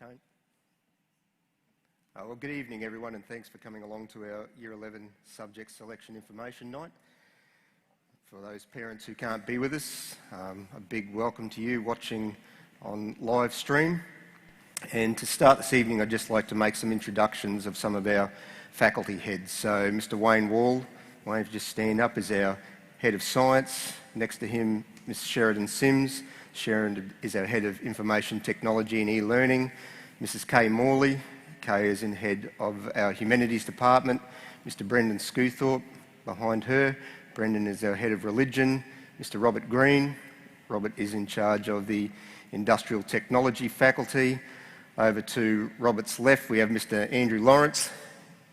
Tone. Well, good evening everyone, and thanks for coming along to our Year 11 Subject Selection Information Night. For those parents who can't be with us, a big welcome to you watching on live stream. And to start this evening, I'd just like to make some introductions of some of our faculty heads. So Mr. Wayne Wall, Wayne, just stand up, is our Head of Science. Next to him, Ms. Sheridan Sims. Sheridan is our Head of Information Technology and E-Learning. Mrs. Kay Morley. Kay is in Head of our Humanities Department. Mr. Brendan Scewthorpe behind her. Brendan is our Head of Religion. Mr. Robert Green. Robert is in charge of the Industrial Technology Faculty. Over to Robert's left, we have Mr. Andrew Lawrence.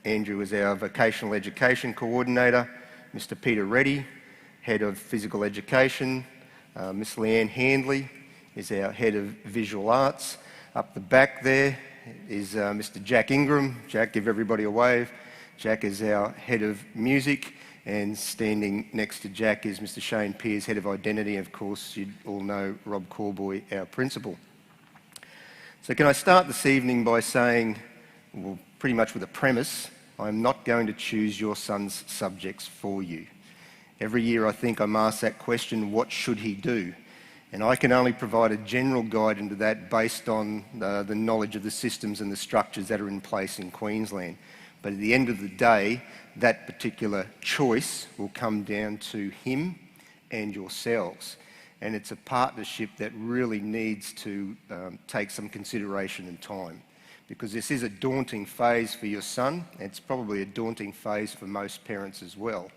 Andrew is our Vocational Education Coordinator. Mr. Peter Reddy, Head of Physical Education. Miss Leanne Handley is our Head of Visual Arts. Up the back there is Mr. Jack Ingram. Jack, give everybody a wave. Jack is our Head of Music, and standing next to Jack is Mr. Shane Pearce, Head of Identity. Of course, you all know Rob Corboy, our Principal. So can I start this evening by saying, well, pretty much with a premise, I'm not going to choose your son's subjects for you. Every year I think I'm asked that question, what should he do? And I can only provide a general guide into that based on the knowledge of the systems and the structures that are in place in Queensland. But at the end of the day, that particular choice will come down to him and yourselves. And it's a partnership that really needs to take some consideration and time, because this is a daunting phase for your son. It's probably a daunting phase for most parents as well.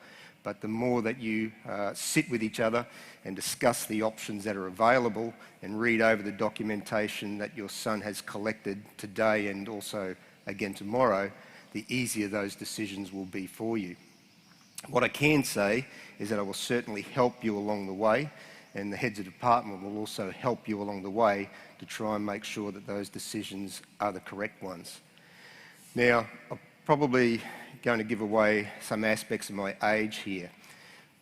But the more that you sit with each other and discuss the options that are available and read over the documentation that your son has collected today and also again tomorrow, the easier those decisions will be for you. What I can say is that I will certainly help you along the way, and the heads of department will also help you along the way to try and make sure that those decisions are the correct ones. Now, I'm probably going to give away some aspects of my age here,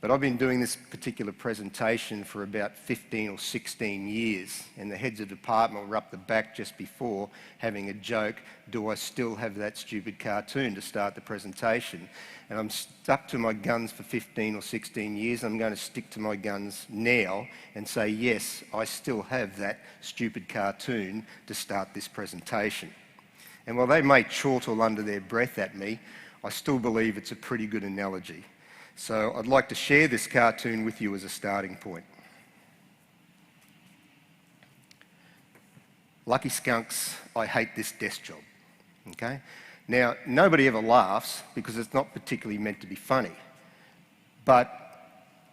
but I've been doing this particular presentation for about 15 or 16 years, and the heads of department were up the back just before having a joke, do I still have that stupid cartoon to start the presentation? And I'm stuck to my guns for 15 or 16 years. I'm going to stick to my guns now and say, yes, I still have that stupid cartoon to start this presentation. And while they may chortle under their breath at me, I still believe it's a pretty good analogy. So I'd like to share this cartoon with you as a starting point. Lucky skunks, I hate this desk job. Okay? Now, nobody ever laughs because it's not particularly meant to be funny. But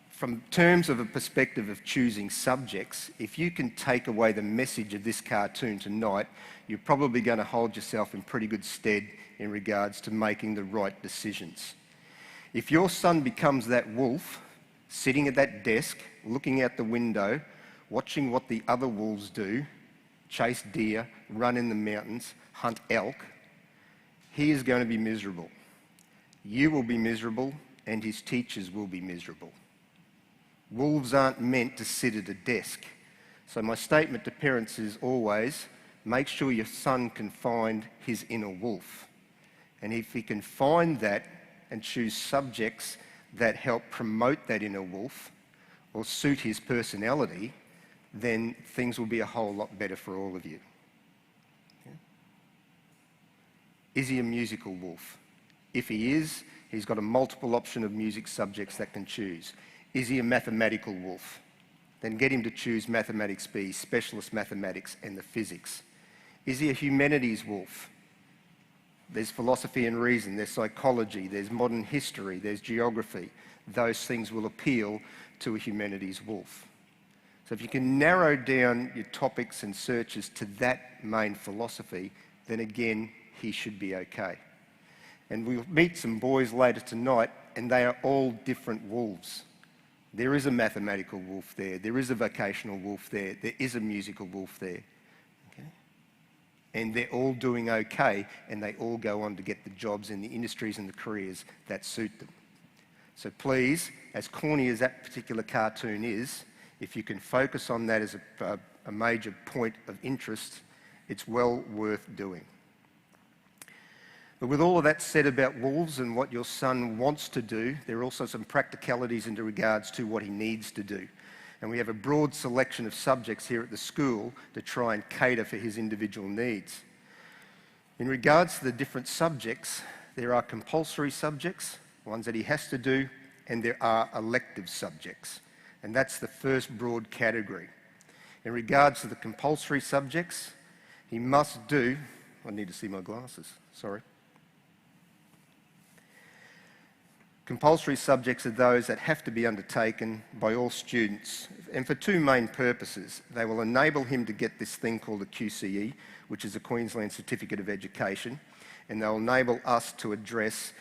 from terms of a perspective of choosing subjects, if you can take away the message of this cartoon tonight, you're probably going to hold yourself in pretty good stead in regards to making the right decisions. If your son becomes that wolf, sitting at that desk, looking out the window, watching what the other wolves do, chase deer, run in the mountains, hunt elk, he is going to be miserable. You will be miserable, and his teachers will be miserable. Wolves aren't meant to sit at a desk. So my statement to parents is always, make sure your son can find his inner wolf. And if he can find that and choose subjects that help promote that inner wolf or suit his personality, then things will be a whole lot better for all of you. Okay? Is he a musical wolf? If he is, he's got a multiple option of music subjects that can choose. Is he a mathematical wolf? Then get him to choose Mathematics B, Specialist Mathematics and the Physics. Is he a humanities wolf? There's philosophy and reason, there's psychology, there's modern history, there's geography. Those things will appeal to a humanities wolf. So if you can narrow down your topics and searches to that main philosophy, then again, he should be okay. And we'll meet some boys later tonight, and they are all different wolves. There is a mathematical wolf there, there is a vocational wolf there, there is a musical wolf there. Okay? And they're all doing okay, and they all go on to get the jobs in the industries and the careers that suit them. So please, as corny as that particular cartoon is, if you can focus on that as a major point of interest It's well worth doing. But with all of that said about wolves and what your son wants to do, there are also some practicalities in regards to what he needs to do. And we have a broad selection of subjects here at the school to try and cater for his individual needs. In regards to the different subjects, there are compulsory subjects, ones that he has to do, and there are elective subjects. And that's the first broad category. In regards to the compulsory subjects, he must do... I need to see my glasses, sorry. Compulsory subjects are those that have to be undertaken by all students, and for two main purposes. They will enable him to get this thing called a QCE, which is a Queensland Certificate of Education, and they'll enable us to address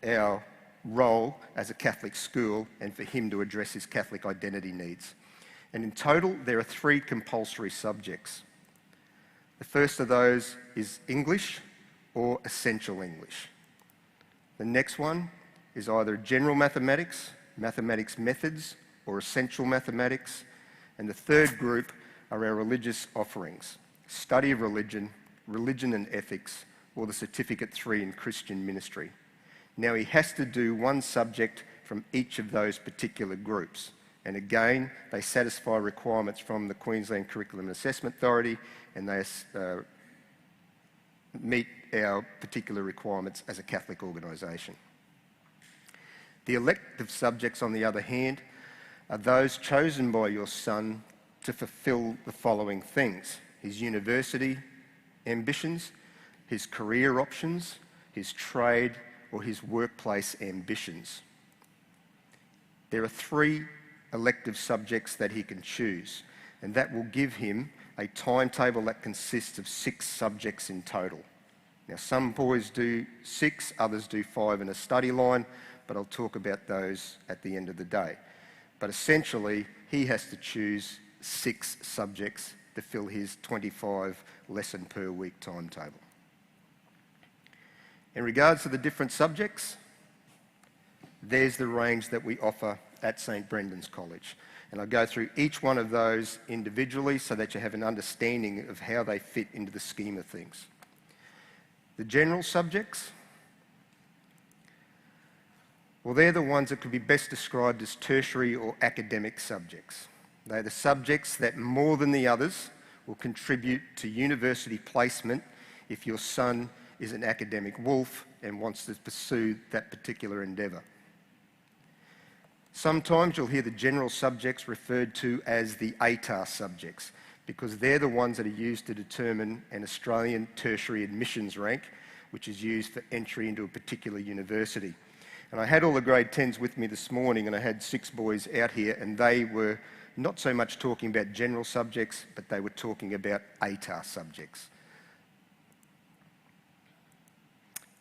our role as a Catholic school and for him to address his Catholic identity needs. And in total, there are 3 compulsory subjects. The first of those is English or Essential English. The next one is either General Mathematics, Mathematics Methods, or Essential Mathematics. And the third group are our religious offerings, Study of Religion, Religion and Ethics, or the Certificate 3 in Christian Ministry. Now he has to do one subject from each of those particular groups. And again, they satisfy requirements from the Queensland Curriculum and Assessment Authority, and they meet our particular requirements as a Catholic organisation. The elective subjects, on the other hand, are those chosen by your son to fulfil the following things: his university ambitions, his career options, his trade, or his workplace ambitions. There are 3 elective subjects that he can choose, and that will give him a timetable that consists of 6 subjects in total. Now, some boys do 6, others do 5 in a study line, but I'll talk about those at the end of the day. But essentially, he has to choose 6 subjects to fill his 25 lesson per week timetable. In regards to the different subjects, there's the range that we offer at St Brendan's College. And I'll go through each one of those individually so that you have an understanding of how they fit into the scheme of things. The general subjects, well, they're the ones that could be best described as tertiary or academic subjects. They're the subjects that more than the others will contribute to university placement if your son is an academic wolf and wants to pursue that particular endeavour. Sometimes you'll hear the general subjects referred to as the ATAR subjects, because they're the ones that are used to determine an Australian tertiary admissions rank, which is used for entry into a particular university. And I had all the grade 10s with me this morning, and I had 6 boys out here, and they were not so much talking about general subjects, but they were talking about ATAR subjects.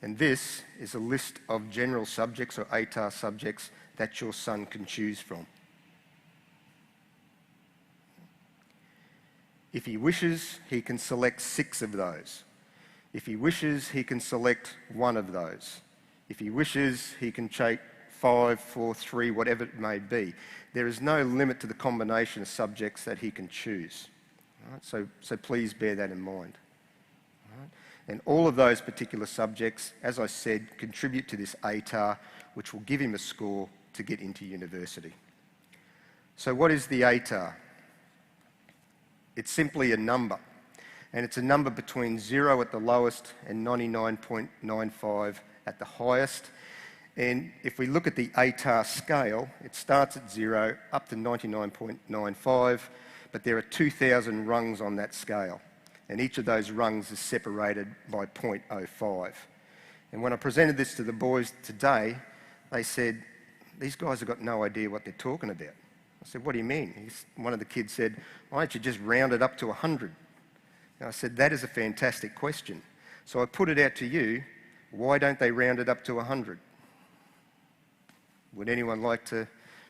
And this is a list of general subjects or ATAR subjects that your son can choose from. If he wishes, he can select 6 of those. If he wishes, he can select 1 of those. If he wishes, he can take 5, 4, 3, whatever it may be. There is no limit to the combination of subjects that he can choose. Right? So please bear that in mind. Right? And all of those particular subjects, as I said, contribute to this ATAR, which will give him a score to get into university. So what is the ATAR? It's simply a number, and it's a number between 0 at the lowest and 99.95 at the highest. And if we look at the ATAR scale, it starts at 0 up to 99.95, but there are 2,000 rungs on that scale, and each of those rungs is separated by 0.05. And when I presented this to the boys today, they said, "These guys have got no idea what they're talking about." I said, "What do you mean?" One of the kids said, "Why don't you just round it up to 100? And I said, "That is a fantastic question." So I put it out to you, why don't they round it up to 100? Would anyone like to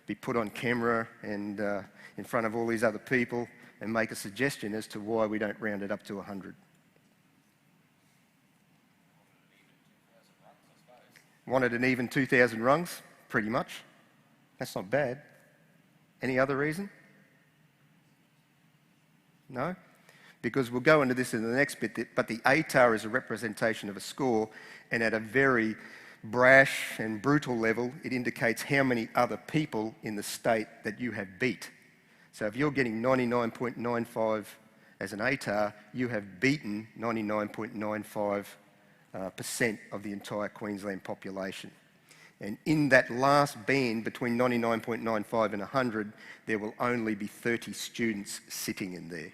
be put on camera and in front of all these other people and make a suggestion as to why we don't round it up to 100? Wanted an even 2,000 rungs? Pretty much. That's not bad. Any other reason? No? Because we'll go into this in the next bit, but the ATAR is a representation of a score, and at a very brash and brutal level, it indicates how many other people in the state that you have beat. So if you're getting 99.95 as an ATAR, you have beaten 99.95% of the entire Queensland population. And in that last band between 99.95 and 100, there will only be 30 students sitting in there.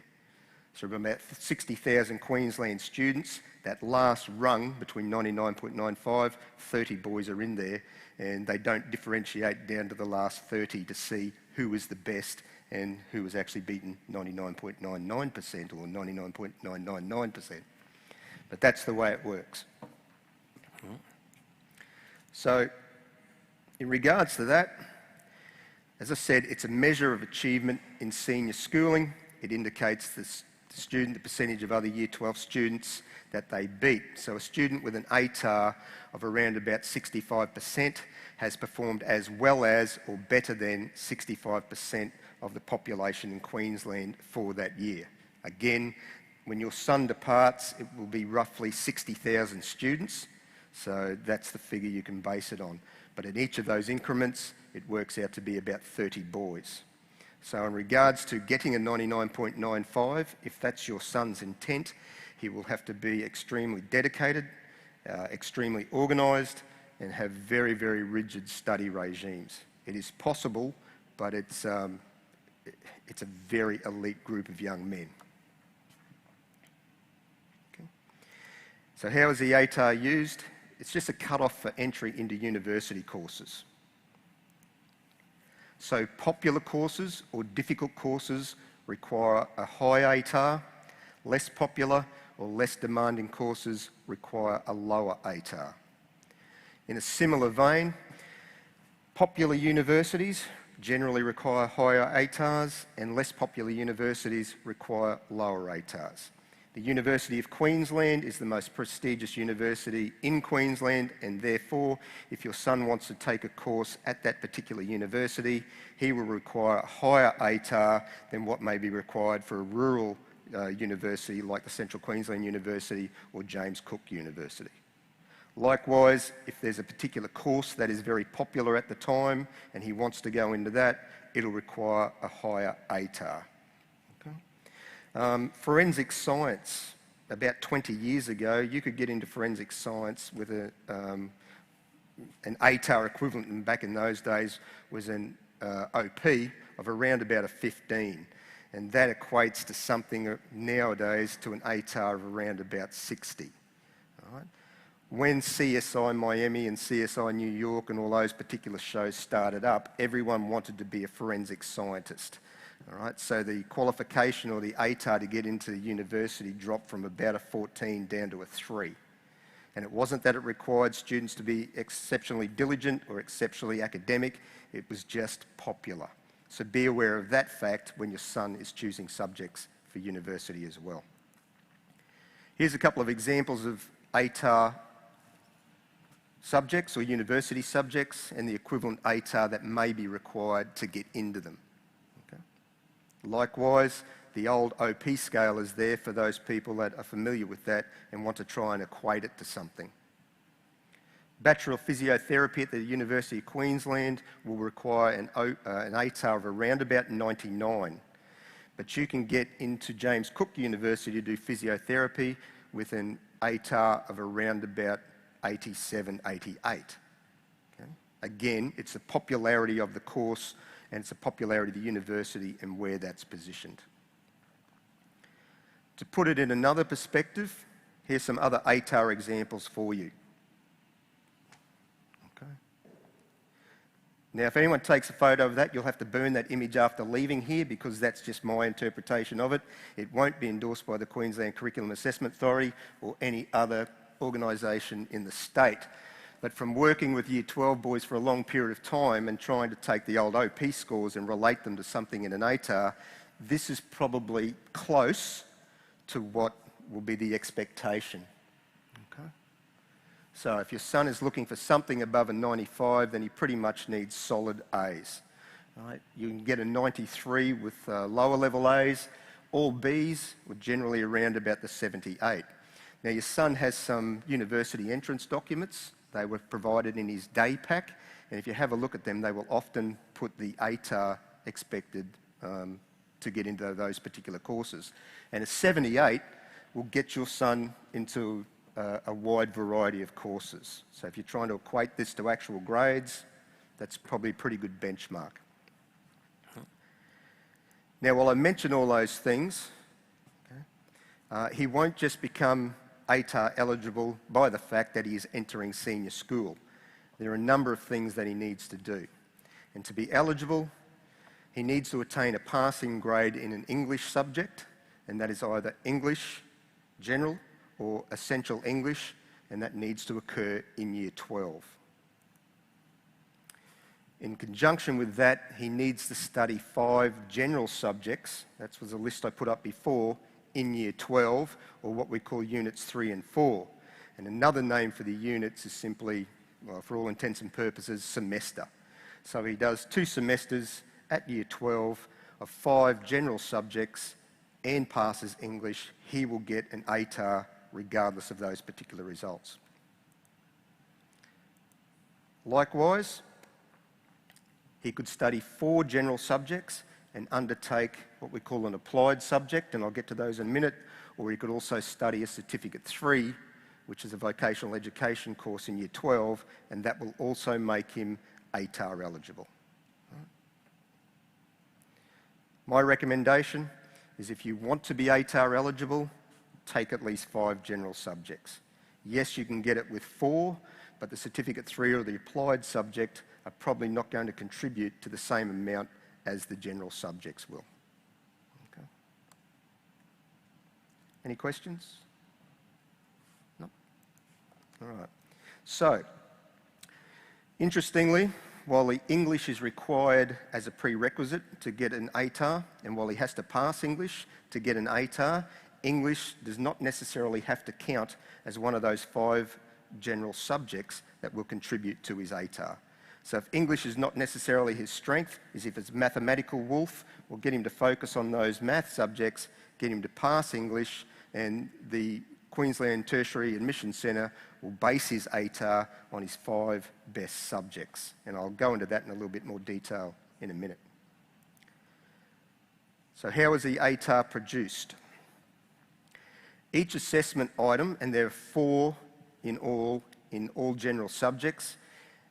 So from about 60,000 Queensland students, that last rung between 99.95, 30 boys are in there, and they don't differentiate down to the last 30 to see who is the best and who has actually beaten 99.99% or 99.999%. But that's the way it works. So in regards to that, as I said, it's a measure of achievement in senior schooling. It indicates the percentage of other Year 12 students that they beat. So a student with an ATAR of around about 65% has performed as well as or better than 65% of the population in Queensland for that year. Again, when your son departs, it will be roughly 60,000 students. So that's the figure you can base it on. But in each of those increments, it works out to be about 30 boys. So in regards to getting a 99.95, if that's your son's intent, he will have to be extremely dedicated, extremely organised, and have very, very rigid study regimes. It is possible, but it's a very elite group of young men. Okay. So how is the ATAR used? It's just a cut-off for entry into university courses. So popular courses or difficult courses require a high ATAR. Less popular or less demanding courses require a lower ATAR. In a similar vein, popular universities generally require higher ATARs and less popular universities require lower ATARs. The University of Queensland is the most prestigious university in Queensland, and therefore, if your son wants to take a course at that particular university, he will require a higher ATAR than what may be required for a rural university like the Central Queensland University or James Cook University. Likewise, if there's a particular course that is very popular at the time and he wants to go into that, it'll require a higher ATAR. Forensic science. About 20 years ago, you could get into forensic science with an ATAR equivalent, and back in those days was an OP of around about a 15. And that equates to something nowadays to an ATAR of around about 60. All right? When CSI Miami and CSI New York and all those particular shows started up, everyone wanted to be a forensic scientist. All right, so the qualification or the ATAR to get into the university dropped from about a 14 down to a 3. And it wasn't that it required students to be exceptionally diligent or exceptionally academic, it was just popular. So be aware of that fact when your son is choosing subjects for university as well. Here's a couple of examples of ATAR subjects or university subjects and the equivalent ATAR that may be required to get into them. Likewise, the old OP scale is there for those people that are familiar with that and want to try and equate it to something. Bachelor of Physiotherapy at the University of Queensland will require an ATAR of around about 99. But you can get into James Cook University to do physiotherapy with an ATAR of around about 87, 88. Okay? Again, it's the popularity of the course and it's the popularity of the university and where that's positioned. To put it in another perspective, here's some other ATAR examples for you. Okay. Now, if anyone takes a photo of that, you'll have to burn that image after leaving here because that's just my interpretation of it. It won't be endorsed by the Queensland Curriculum Assessment Authority or any other organisation in the state. But from working with Year 12 boys for a long period of time and trying to take the old OP scores and relate them to something in an ATAR, this is probably close to what will be the expectation. Okay? So if your son is looking for something above a 95, then he pretty much needs solid A's. Right? You can get a 93 with lower level A's, All Bs were generally around about the 78. Now your son has some university entrance documents. They were provided in his day pack, and if you have a look at them, they will often put the ATAR expected to get into those particular courses. And a 78 will get your son into a wide variety of courses. So if you're trying to equate this to actual grades, that's probably a pretty good benchmark. Now, while I mention all those things, he won't just become ATAR eligible by the fact that he is entering senior school. There are a number of things that he needs to do. And to be eligible, he needs to attain a passing grade in an English subject, and that is either English General or Essential English, and that needs to occur in Year 12. In conjunction with that, he needs to study 5 general subjects. That was a list I put up before, in Year 12, or what we call Units 3 and 4. And another name for the units is simply, well, for all intents and purposes, semester. So he does 2 semesters at Year 12 of 5 general subjects and passes English. He will get an ATAR regardless of those particular results. Likewise, he could study 4 general subjects and undertake what we call an applied subject, and I'll get to those in a minute, or he could also study a Certificate 3, which is a vocational education course in Year 12, and that will also make him ATAR eligible. My recommendation is if you want to be ATAR eligible, take at least 5 general subjects. Yes, you can get it with 4, but the Certificate 3 or the applied subject are probably not going to contribute to the same amount as the general subjects will. Okay. Any questions? No? All right. So, interestingly, while the English is required as a prerequisite to get an ATAR, and while he has to pass English to get an ATAR, English does not necessarily have to count as one of those 5 general subjects that will contribute to his ATAR. So if English is not necessarily his strength, is if it's mathematical wolf, we'll get him to focus on those math subjects, get him to pass English, and the Queensland Tertiary Admission Centre will base his ATAR on his 5 best subjects. And I'll go into that in a little bit more detail in a minute. So how is the ATAR produced? Each assessment item, and there are 4 in all general subjects,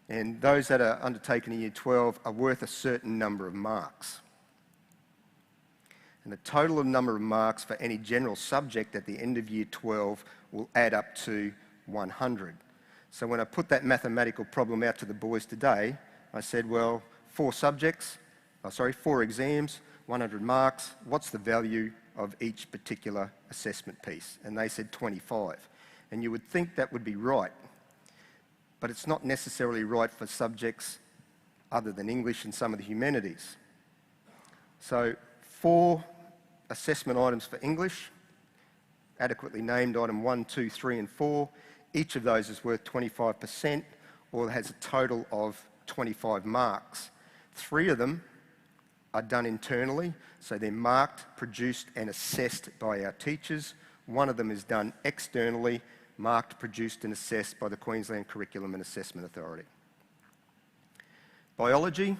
and those that are undertaken in Year 12 are worth a certain number of marks. And the total number of marks for any general subject at the end of Year 12 will add up to 100. So when I put that mathematical problem out to the boys today, I said, well, 4 exams, 100 marks, what's the value of each particular assessment piece? And they said 25. And you would think that would be right, but it's not necessarily right for subjects other than English and some of the humanities. So 4 assessment items for English, adequately named item 1, 2, 3 and 4. Each of those is worth 25% or has a total of 25 marks. 3 of them are done internally, so they're marked, produced and assessed by our teachers. 1 of them is done externally, marked, produced and assessed by the Queensland Curriculum and Assessment Authority. Biology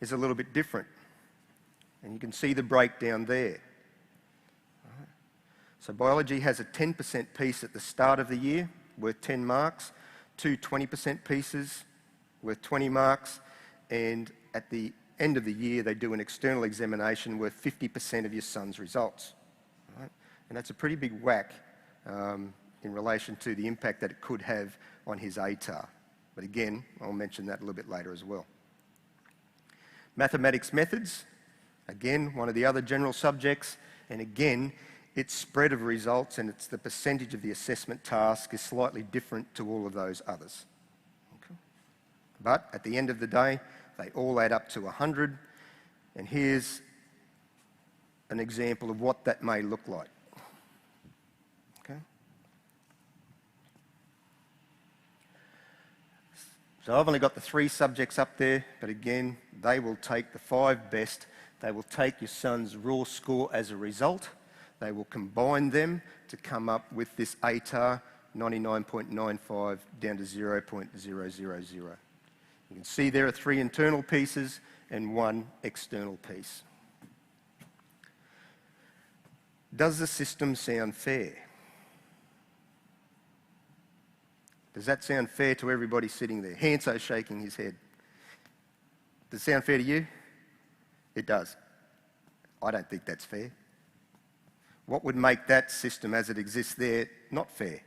is a little bit different, and you can see the breakdown there. So biology has a 10% piece at the start of the year, worth 10 marks, 2 20% pieces, worth 20 marks, and at the end of the year they do an external examination worth 50% of your son's results. Right? And that's a pretty big whack in relation to the impact that it could have on his ATAR. But again, I'll mention that a little bit later as well. Mathematics methods, again, one of the other general subjects, and again, its spread of results and it's the percentage of the assessment task is slightly different to all of those others. Okay. But at the end of the day, they all add up to 100, and here's an example of what that may look like. Okay. So I've only got the 3 subjects up there, but again, they will take the 5 best They will take your son's raw score as a result. They will combine them to come up with this ATAR 99.95 down to 0.000. You can see there are 3 internal pieces and 1 external piece. Does the system sound fair? Does that sound fair to everybody sitting there? Hanso's shaking his head. Does it sound fair to you? It does. I don't think that's fair. What would make that system as it exists there not fair?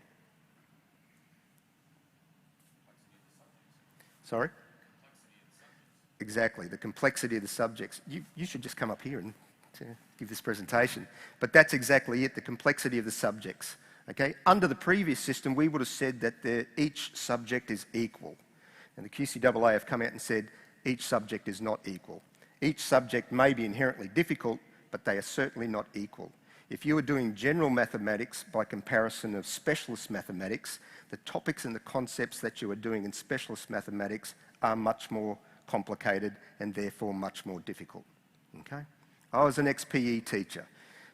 Sorry? Exactly, the complexity of the subjects. You should just come up here and give this presentation. But that's exactly it, the complexity of the subjects. Okay? Under the previous system, we would have said that each subject is equal. And the QCAA have come out and said each subject is not equal. Each subject may be inherently difficult, but they are certainly not equal. If you are doing general mathematics by comparison of specialist mathematics, the topics and the concepts that you are doing in specialist mathematics are much more complicated and therefore much more difficult. Okay? I was an ex-PE teacher,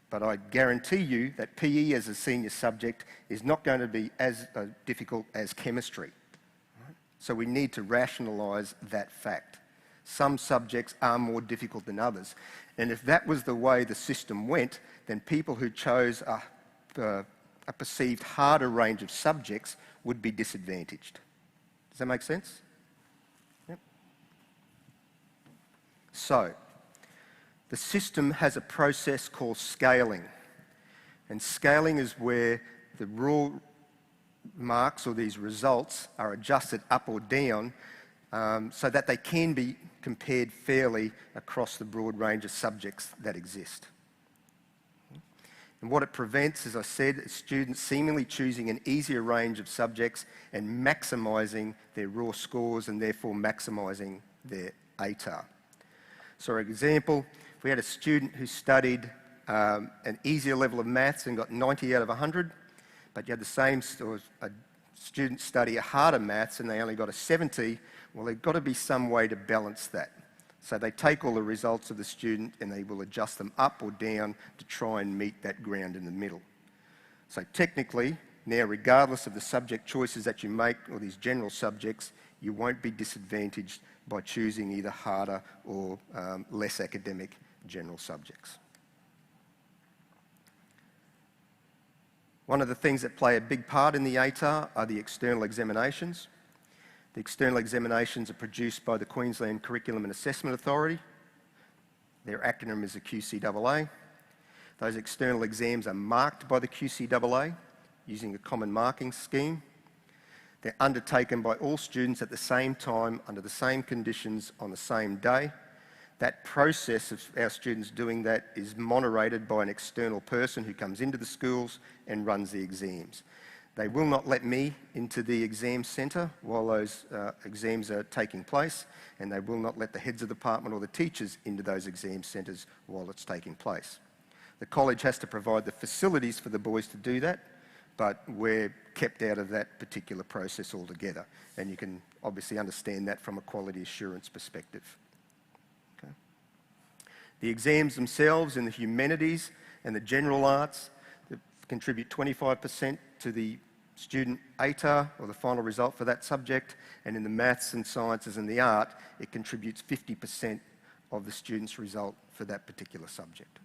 but I guarantee you that PE as a senior subject is not going to be as difficult as chemistry. Right? So we need to rationalise that fact. Some subjects are more difficult than others. And if that was the way the system went, then people who chose a perceived harder range of subjects would be disadvantaged. Does that make sense? Yep. So, the system has a process called scaling. And scaling is where the raw marks or these results are adjusted up or down so that they can be compared fairly across the broad range of subjects that exist. And what it prevents, as I said, is students seemingly choosing an easier range of subjects and maximising their raw scores and therefore maximising their ATAR. So, for example, if we had a student who studied an easier level of maths and got 90 out of 100, but you had the same, or a student study a harder maths and they only got a 70, well, there's got to be some way to balance that. So they take all the results of the student and they will adjust them up or down to try and meet that ground in the middle. So technically, now regardless of the subject choices that you make or these general subjects, you won't be disadvantaged by choosing either harder or less academic general subjects. One of the things that play a big part in the ATAR are the external examinations. The external examinations are produced by the Queensland Curriculum and Assessment Authority. Their acronym is the QCAA. Those external exams are marked by the QCAA using a common marking scheme. They're undertaken by all students at the same time, under the same conditions, on the same day. That process of our students doing that is moderated by an external person who comes into the schools and runs the exams. They will not let me into the exam centre while those exams are taking place, and they will not let the heads of department or the teachers into those exam centres while it's taking place. The college has to provide the facilities for the boys to do that, but we're kept out of that particular process altogether, and you can obviously understand that from a quality assurance perspective. Okay. The exams themselves in the humanities and the general arts contribute 25% to the student ATAR, or the final result for that subject, and in the maths and sciences and the art, it contributes 50% of the student's result for that particular subject.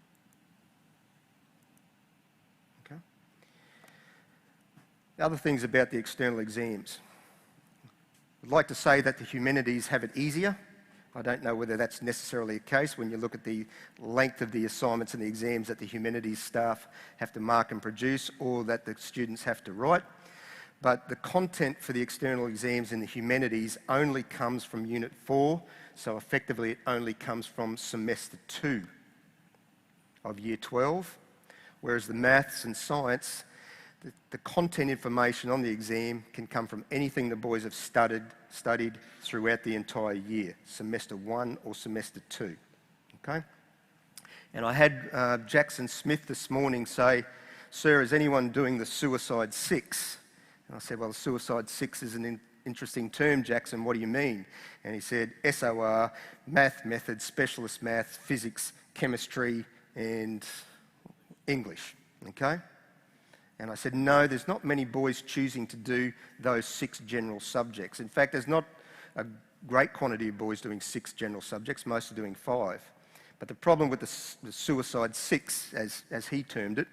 Okay. The other things about the external exams. I'd like to say that the humanities have it easier. I don't know whether that's necessarily the case when you look at the length of the assignments and the exams that the humanities staff have to mark and produce, or that the students have to write. But the content for the external exams in the humanities only comes from Unit 4, so effectively it only comes from Semester 2 of Year 12, whereas the maths and science, the content information on the exam can come from anything the boys have studied throughout the entire year, Semester 1 or Semester 2, okay? And I had Jackson Smith this morning say, "Sir, is anyone doing the Suicide 6? And I said, "Well, the Suicide 6 is an interesting term, Jackson, what do you mean?" And he said, SOR, math, method, specialist math, physics, chemistry and English, okay? And I said, no, there's not many boys choosing to do those 6 general subjects. In fact, there's not a great quantity of boys doing 6 general subjects, most are doing 5. But the problem with the suicide 6, as he termed it,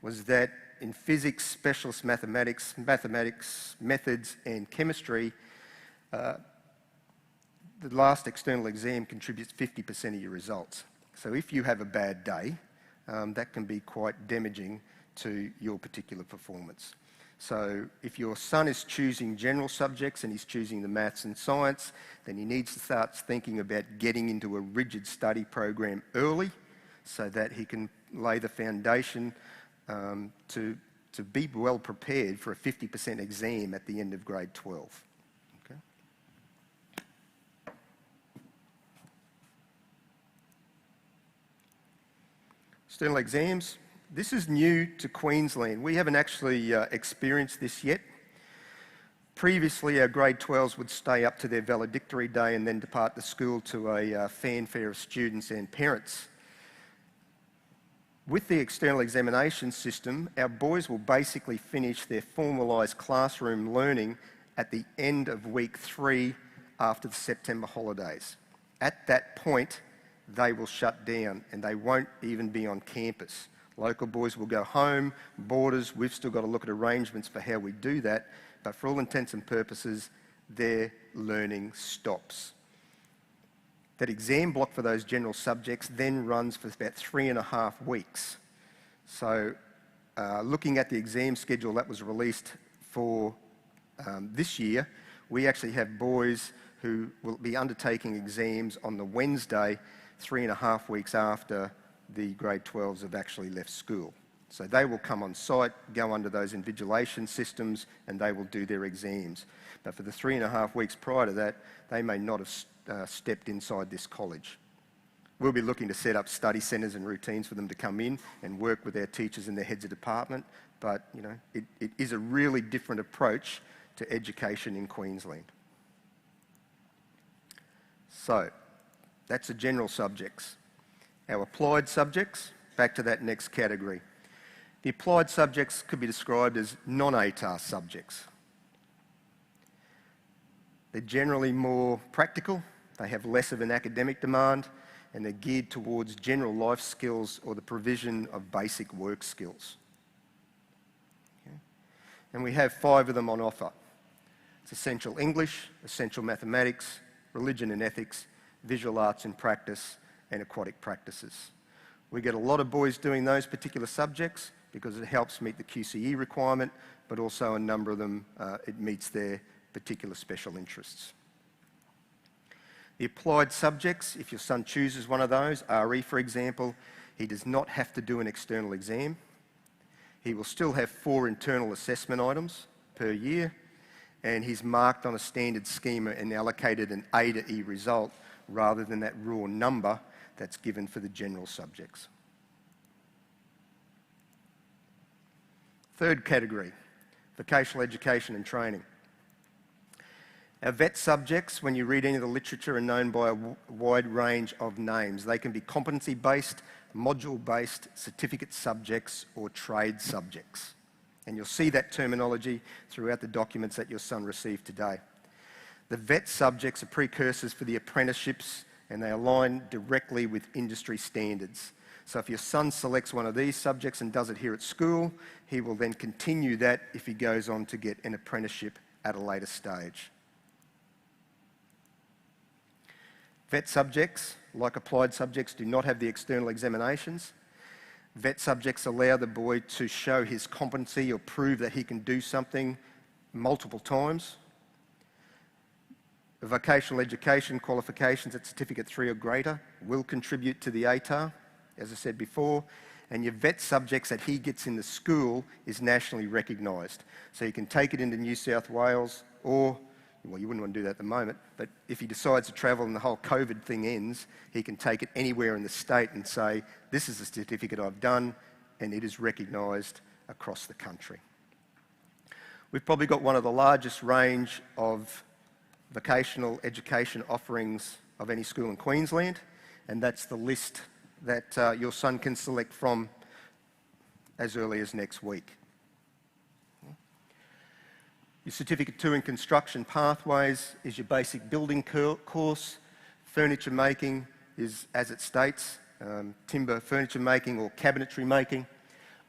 was that in physics, specialist mathematics, methods and chemistry, the last external exam contributes 50% of your results. So if you have a bad day, that can be quite damaging to your particular performance. So if your son is choosing general subjects and he's choosing the maths and science, then he needs to start thinking about getting into a rigid study program early so that he can lay the foundation to be well prepared for a 50% exam at the end of grade 12. Okay. External exams. This is new to Queensland. We haven't actually experienced this yet. Previously, our grade 12s would stay up to their valedictory day and then depart the school to a fanfare of students and parents. With the external examination system, our boys will basically finish their formalised classroom learning at the end of week 3 after the September holidays. At that point, they will shut down and they won't even be on campus. Local boys will go home, boarders, we've still got to look at arrangements for how we do that, but for all intents and purposes, their learning stops. That exam block for those general subjects then runs for about 3.5 weeks. So looking at the exam schedule that was released for this year, we actually have boys who will be undertaking exams on the Wednesday, 3.5 weeks after the grade 12s have actually left school. So they will come on site, go under those invigilation systems, and they will do their exams. But for the 3.5 weeks prior to that, they may not have stepped inside this college. We'll be looking to set up study centres and routines for them to come in and work with their teachers and their heads of department, but you know, it is a really different approach to education in Queensland. So, that's the general subjects. Our applied subjects, back to that next category. The applied subjects could be described as non-ATAR subjects. They're generally more practical, they have less of an academic demand, and they're geared towards general life skills or the provision of basic work skills. Okay. And we have 5 of them on offer. It's essential English, essential mathematics, religion and ethics, visual arts and practice, and aquatic practices. We get a lot of boys doing those particular subjects because it helps meet the QCE requirement, but also a number of them, it meets their particular special interests. The applied subjects, if your son chooses one of those, RE for example, he does not have to do an external exam. He will still have 4 internal assessment items per year, and he's marked on a standard schema and allocated an A to E result rather than that raw number that's given for the general subjects. Third category, vocational education and training. Our VET subjects, when you read any of the literature, are known by a wide range of names. They can be competency-based, module-based, certificate subjects, or trade subjects. And you'll see that terminology throughout the documents that your son received today. The VET subjects are precursors for the apprenticeships, and they align directly with industry standards. So if your son selects one of these subjects and does it here at school, he will then continue that if he goes on to get an apprenticeship at a later stage. VET subjects, like applied subjects, do not have the external examinations. VET subjects allow the boy to show his competency or prove that he can do something multiple times. The vocational education qualifications at Certificate 3 or greater will contribute to the ATAR, as I said before, and your VET subjects that he gets in the school is nationally recognised. So you can take it into New South Wales or, well, you wouldn't want to do that at the moment, but if he decides to travel and the whole COVID thing ends, he can take it anywhere in the state and say, this is the certificate I've done, and it is recognised across the country. We've probably got one of the largest range of vocational education offerings of any school in Queensland, and that's the list that your son can select from as early as next week. Your Certificate 2 in Construction Pathways is your basic building course. Furniture making is, as it states, timber furniture making or cabinetry making.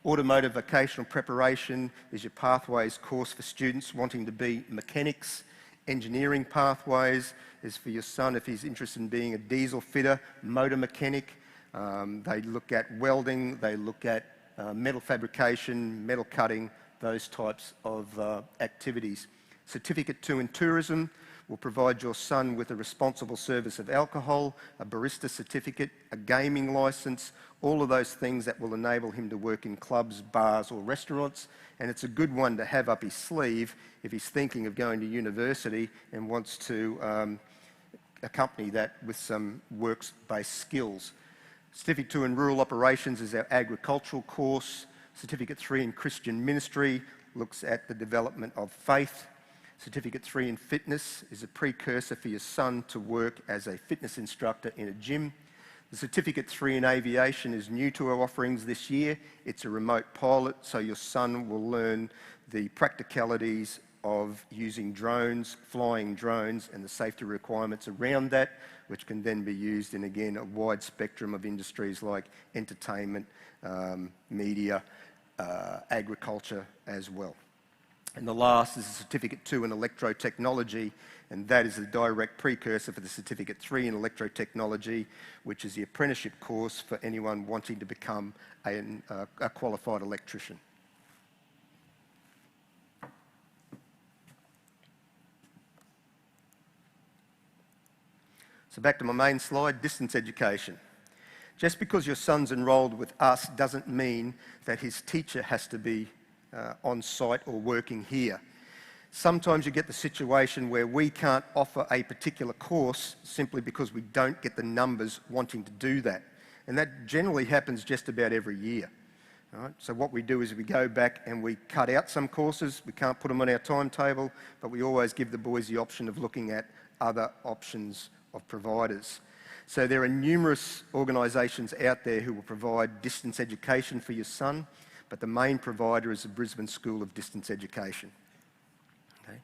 Automotive vocational preparation is your pathways course for students wanting to be mechanics. Engineering pathways is for your son if he's interested in being a diesel fitter, motor mechanic. They look at welding, they look at metal fabrication, metal cutting, those types of activities. Certificate 2 in Tourism will provide your son with a responsible service of alcohol, a barista certificate, a gaming licence, all of those things that will enable him to work in clubs, bars or restaurants. And it's a good one to have up his sleeve if he's thinking of going to university and wants to accompany that with some works-based skills. Certificate 2 in Rural Operations is our agricultural course. Certificate 3 in Christian Ministry looks at the development of faith. Certificate 3 in Fitness is a precursor for your son to work as a fitness instructor in a gym. The Certificate 3 in Aviation is new to our offerings this year. It's a remote pilot, so your son will learn the practicalities of using drones, flying drones, and the safety requirements around that, which can then be used in, again, a wide spectrum of industries like entertainment, media, agriculture as well. And the last is a Certificate 2 in Electrotechnology, and that is a direct precursor for the Certificate 3 in Electrotechnology, which is the apprenticeship course for anyone wanting to become a qualified electrician. So back to my main slide, distance education. Just because your son's enrolled with us doesn't mean that his teacher has to be on site or working here. Sometimes you get the situation where we can't offer a particular course simply because we don't get the numbers wanting to do that. And that generally happens just about every year. All right? So what we do is we go back and we cut out some courses. We can't put them on our timetable, but we always give the boys the option of looking at other options of providers. So there are numerous organisations out there who will provide distance education for your son, but the main provider is the Brisbane School of Distance Education. Okay?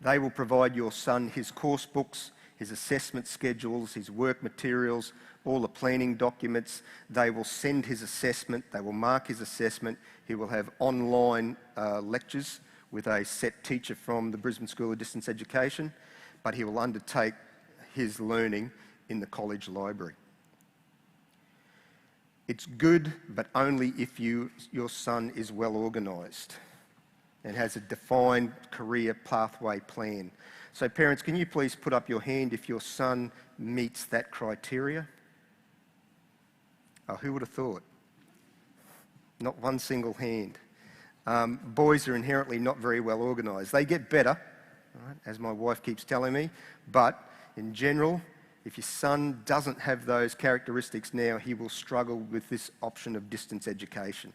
They will provide your son his course books, his assessment schedules, his work materials, all the planning documents. They will send his assessment, they will mark his assessment. He will have online lectures with a set teacher from the Brisbane School of Distance Education, but he will undertake his learning in the college library. It's good, but only if your son is well organised and has a defined career pathway plan. So parents, can you please put up your hand if your son meets that criteria? Oh, who would have thought? Not one single hand. Boys are inherently not very well organised. They get better, right, as my wife keeps telling me, but in general, if your son doesn't have those characteristics now, he will struggle with this option of distance education.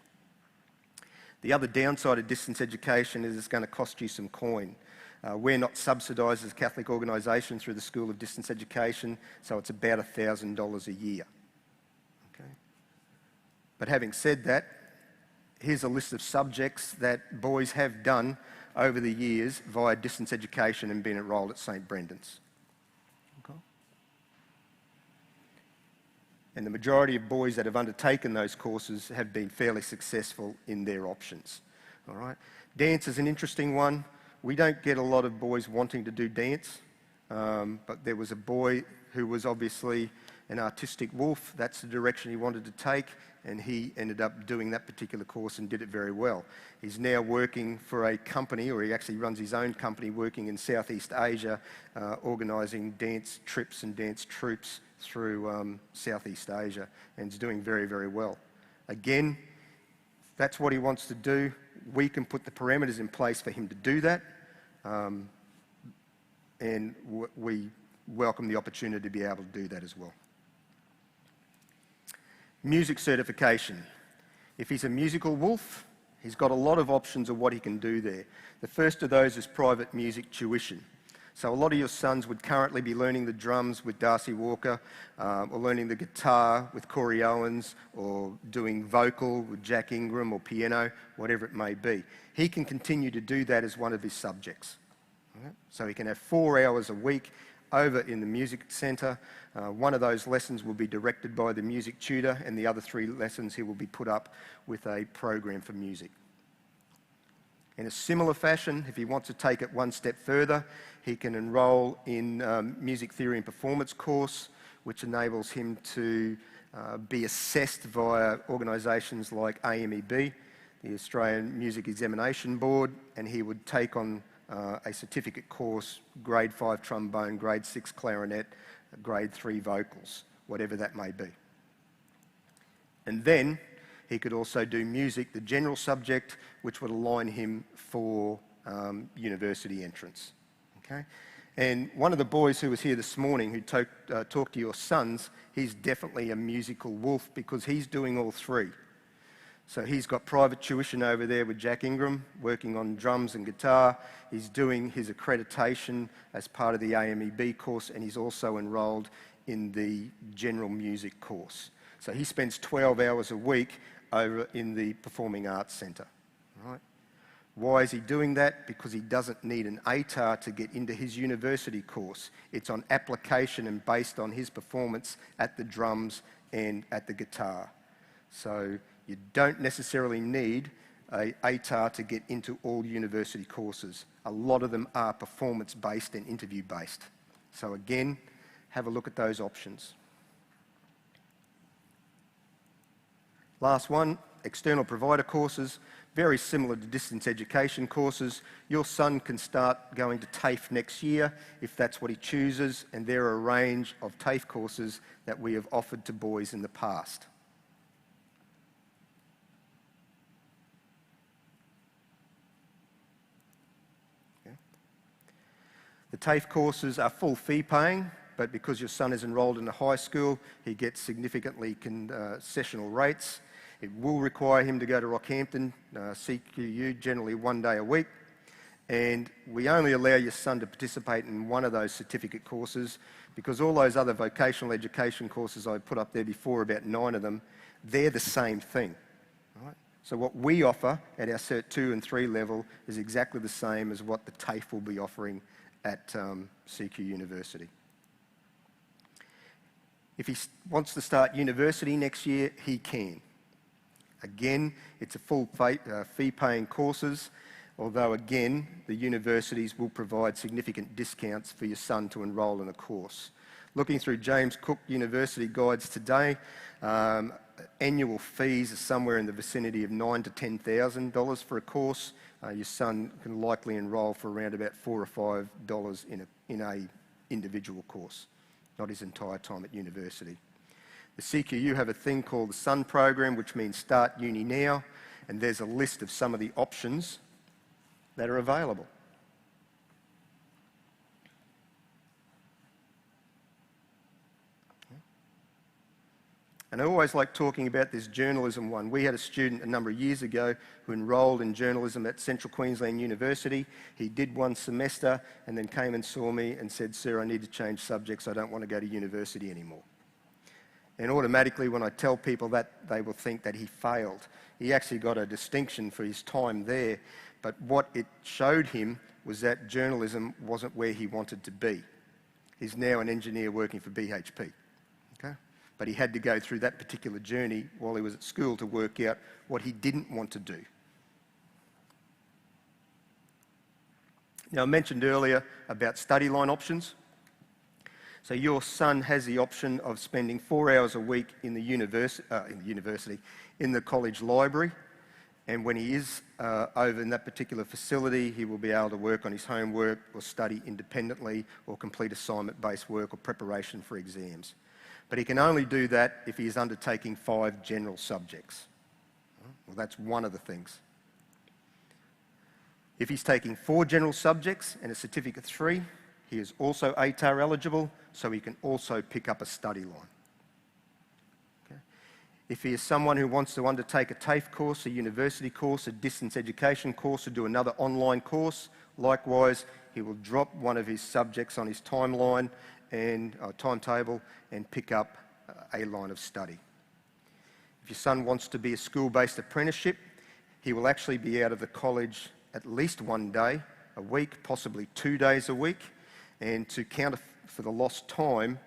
The other downside of distance education is it's going to cost you some coin. We're not subsidised as a Catholic organisation through the School of Distance Education, so it's about $1,000 a year. Okay? But having said that, here's a list of subjects that boys have done over the years via distance education and been enrolled at St Brendan's. And the majority of boys that have undertaken those courses have been fairly successful in their options. All right. Dance is an interesting one. We don't get a lot of boys wanting to do dance, but there was a boy who was obviously an artistic wolf. That's the direction he wanted to take, and he ended up doing that particular course and did it very well. He's now working for a company, or he actually runs his own company working in Southeast Asia, organising dance trips and dance troupes through Southeast Asia, and is doing very, very well. Again, that's what he wants to do. We can put the parameters in place for him to do that, and we welcome the opportunity to be able to do that as well. Music certification. If he's a musical wolf, he's got a lot of options of what he can do there. The first of those is private music tuition. So a lot of your sons would currently be learning the drums with Darcy Walker, or learning the guitar with Corey Owens, or doing vocal with Jack Ingram, or piano, whatever it may be. He can continue to do that as one of his subjects. Right? So he can have 4 hours a week over in the music centre. One of those lessons will be directed by the music tutor, and the other 3 lessons he will be put up with a program for music. In a similar fashion, if he wants to take it one step further, he can enrol in Music Theory and Performance course, which enables him to be assessed via organisations like AMEB, the Australian Music Examination Board, and he would take on a certificate course, grade 5 trombone, grade 6 clarinet, grade 3 vocals, whatever that may be. And then he could also do music, the general subject, which would align him for university entrance. Okay? And one of the boys who was here this morning who talked to your sons, he's definitely a musical wolf because he's doing all 3. So he's got private tuition over there with Jack Ingram, working on drums and guitar. He's doing his accreditation as part of the AMEB course, and he's also enrolled in the general music course. So he spends 12 hours a week over in the Performing Arts Centre. Right? Why is he doing that? Because he doesn't need an ATAR to get into his university course. It's on application and based on his performance at the drums and at the guitar. So you don't necessarily need an ATAR to get into all university courses. A lot of them are performance-based and interview-based. So again, have a look at those options. Last one, external provider courses, very similar to distance education courses. Your son can start going to TAFE next year if that's what he chooses, and there are a range of TAFE courses that we have offered to boys in the past. Okay. The TAFE courses are full fee paying, but because your son is enrolled in a high school, he gets significantly concessional rates. It will require him to go to Rockhampton, CQU, generally 1 day a week. And we only allow your son to participate in one of those certificate courses because all those other vocational education courses I put up there before, about 9 of them, they're the same thing. Right? So what we offer at our Cert 2 and 3 level is exactly the same as what the TAFE will be offering at CQ University. If he wants to start university next year, he can. Again, it's a full fee-paying courses, although again, the universities will provide significant discounts for your son to enrol in a course. Looking through James Cook University guides today, annual fees are somewhere in the vicinity of $9,000 to $10,000 for a course. Your son can likely enrol for around about $4 or $5 in a individual course, not his entire time at university. The CQU have a thing called the SUN program, which means Start Uni Now, and there's a list of some of the options that are available. And I always like talking about this journalism one. We had a student a number of years ago who enrolled in journalism at Central Queensland University. He did 1 semester and then came and saw me and said, "Sir, I need to change subjects. I don't want to go to university anymore." And automatically when I tell people that, they will think that he failed. He actually got a distinction for his time there, but what it showed him was that journalism wasn't where he wanted to be. He's now an engineer working for BHP. Okay? But he had to go through that particular journey while he was at school to work out what he didn't want to do. Now, I mentioned earlier about study line options. So your son has the option of spending 4 hours a week in the college library, and when he is over in that particular facility, he will be able to work on his homework or study independently or complete assignment-based work or preparation for exams. But he can only do that if he is undertaking 5 general subjects. Well, that's one of the things. If he's taking 4 general subjects and a Certificate 3, he is also ATAR eligible, so he can also pick up a study line. Okay. If he is someone who wants to undertake a TAFE course, a university course, a distance education course, or do another online course, likewise, he will drop one of his subjects on his timeline and timetable and pick up a line of study. If your son wants to be a school-based apprenticeship, he will actually be out of the college at least 1 day a week, possibly 2 days a week, and to counter for the lost time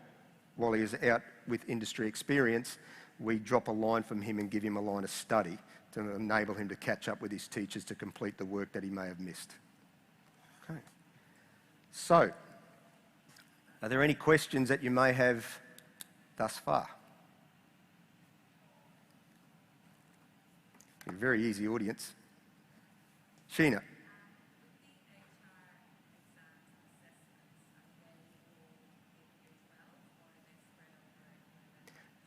while he is out with industry experience, we drop a line from him and give him a line of study to enable him to catch up with his teachers to complete the work that he may have missed. Okay. So, are there any questions that you may have thus far? A very easy audience. Sheena.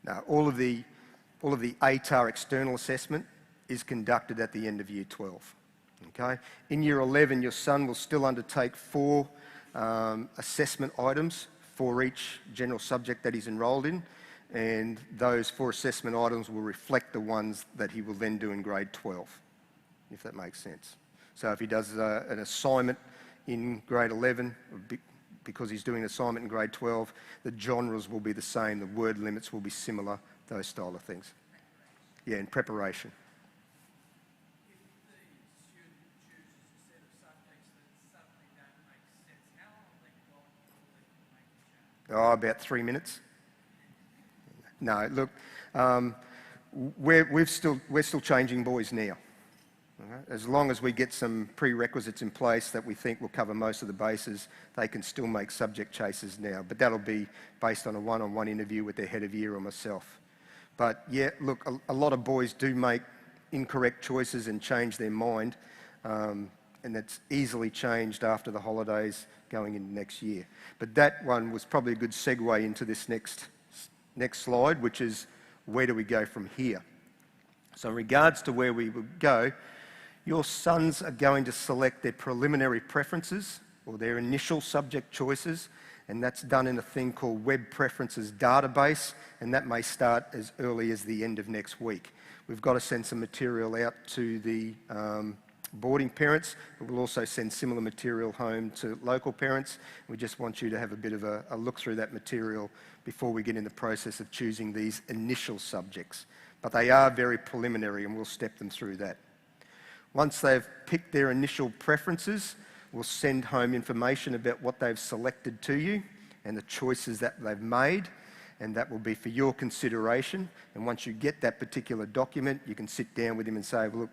Now, all of the ATAR external assessment is conducted at the end of Year 12. Okay? In Year 11, your son will still undertake 4 assessment items for each general subject that he's enrolled in, and those 4 assessment items will reflect the ones that he will then do in grade 12, if that makes sense. So if he does an assignment in grade 11, because he's doing an assignment in grade 12, the genres will be the same, the word limits will be similar, those style of things. Yeah, in preparation. If the student chooses a set of subjects that suddenly don't make sense, how long have they got before they can make a change? Oh, about 3 minutes. No, look, we're still changing boys now. Okay? As long as we get some prerequisites in place that we think will cover most of the bases, they can still make subject chases now. But that'll be based on a one-on-one interview with their head of year or myself. But yeah, look, a lot of boys do make incorrect choices and change their mind, and that's easily changed after the holidays going into next year. But that one was probably a good segue into this next slide, which is where do we go from here? So in regards to where we would go, your sons are going to select their preliminary preferences or their initial subject choices, and that's done in a thing called Web Preferences Database, and that may start as early as the end of next week. We've got to send some material out to the boarding parents, but we'll also send similar material home to local parents. We just want you to have a bit of a look through that material before we get in the process of choosing these initial subjects. But they are very preliminary, and we'll step them through that. Once they've picked their initial preferences, we'll send home information about what they've selected to you and the choices that they've made, and that will be for your consideration. And once you get that particular document, you can sit down with him and say, well, look,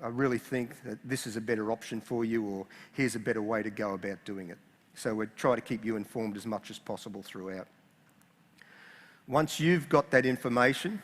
I really think that this is a better option for you, or here's a better way to go about doing it. So we'll try to keep you informed as much as possible throughout. Once you've got that information,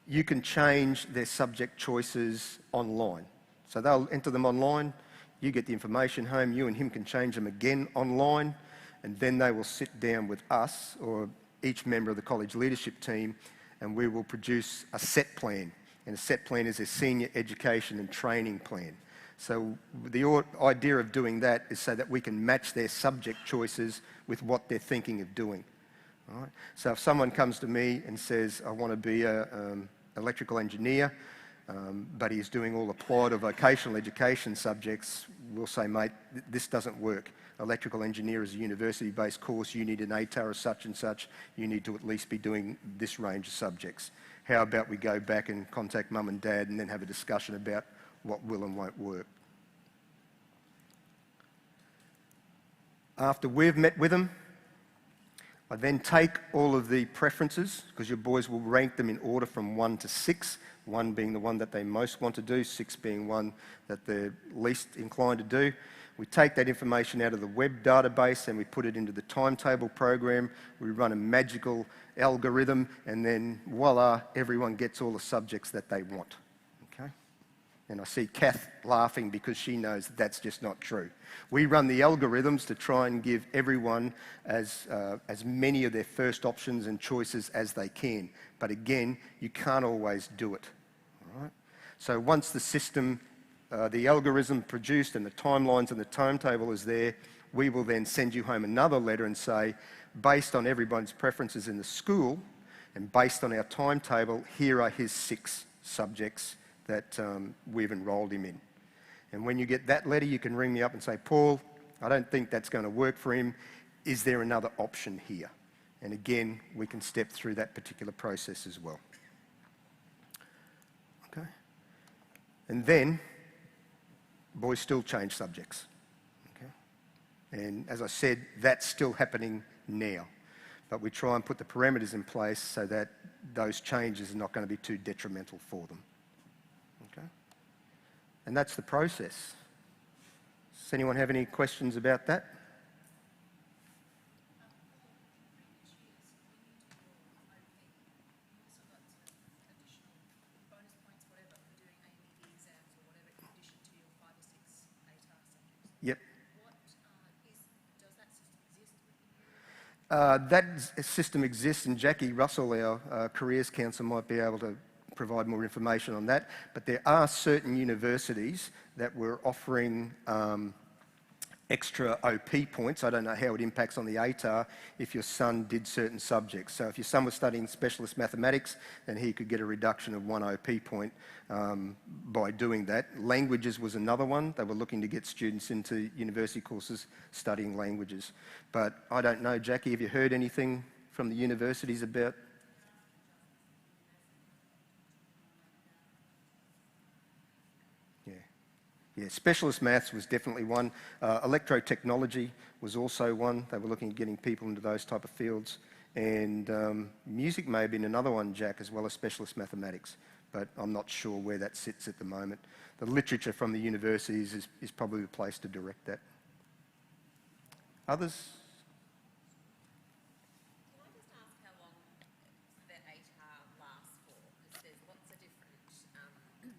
you can change their subject choices online. So they'll enter them online, you get the information home, you and him can change them again online, and then they will sit down with us or each member of the college leadership team, and we will produce a set plan. And a set plan is a senior education and training plan. So the idea of doing that is so that we can match their subject choices with what they're thinking of doing. All right? So if someone comes to me and says, I want to be an electrical engineer, but he's doing all applied or vocational education subjects, we'll say, mate, this doesn't work. Electrical engineer is a university-based course. You need an ATAR of such and such. You need to at least be doing this range of subjects. How about we go back and contact mum and dad and then have a discussion about what will and won't work. After we've met with them, I then take all of the preferences, because your boys will rank them in order from 1 to 6, 1 being the one that they most want to do, 6 being one that they're least inclined to do. We take that information out of the web database and we put it into the timetable program. We run a magical algorithm, and then voila, everyone gets all the subjects that they want. Okay? And I see Kath laughing because she knows that that's just not true. We run the algorithms to try and give everyone as many of their first options and choices as they can. But again, you can't always do it. All right? So once the system, the algorithm produced and the timelines and the timetable is there, we will then send you home another letter and say, based on everyone's preferences in the school and based on our timetable, here are his 6 subjects that we've enrolled him in. And when you get that letter, you can ring me up and say, Paul, I don't think that's going to work for him. Is there another option here? And again, we can step through that particular process as well. Okay. And then, boys still change subjects. Okay. And as I said, that's still happening now. But we try and put the parameters in place so that those changes are not going to be too detrimental for them. Okay. And that's the process. Does anyone have any questions about that? Yep. That system exists, and Jackie Russell, our careers counsellor, might be able to provide more information on that. But there are certain universities that were offering extra OP points. I don't know how it impacts on the ATAR if your son did certain subjects. So if your son was studying specialist mathematics, then he could get a reduction of 1 OP point by doing that. Languages was another one. They were looking to get students into university courses studying languages. But I don't know, Jackie, have you heard anything from the universities about? Yeah, specialist maths was definitely one. Electrotechnology was also one. They were looking at getting people into those type of fields. And music may have been another one, Jack, as well as specialist mathematics. But I'm not sure where that sits at the moment. The literature from the universities is probably the place to direct that. Others? Can I just ask how long the ATAR lasts for? Because there's lots of different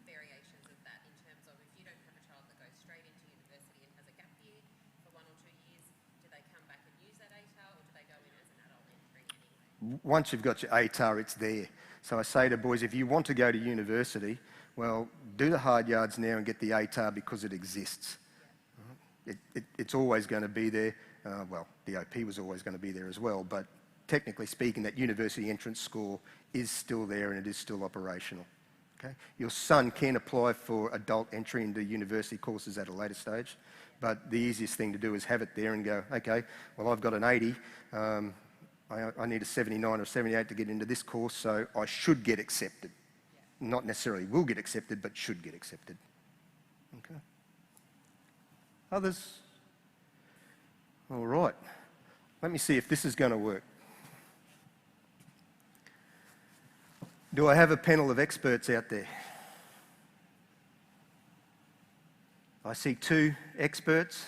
variations of that in terms of if you don't have a child that goes straight into university and has a gap year for 1 or 2 years, do they come back and use that ATAR, or do they go in as an adult entry anyway? Once you've got your ATAR, it's there. So I say to boys, if you want to go to university, well, do the hard yards now and get the ATAR because it exists. It's always going to be there. Well, the OP was always going to be there as well, but technically speaking, that university entrance score is still there and it is still operational. Okay? Your son can apply for adult entry into university courses at a later stage, but the easiest thing to do is have it there and go, okay, well, I've got an 80, I need a 79 or 78 to get into this course, so I should get accepted. Yeah. Not necessarily will get accepted, but should get accepted. Okay. Others? All right. Let me see if this is going to work. Do I have a panel of experts out there? I see 2 experts.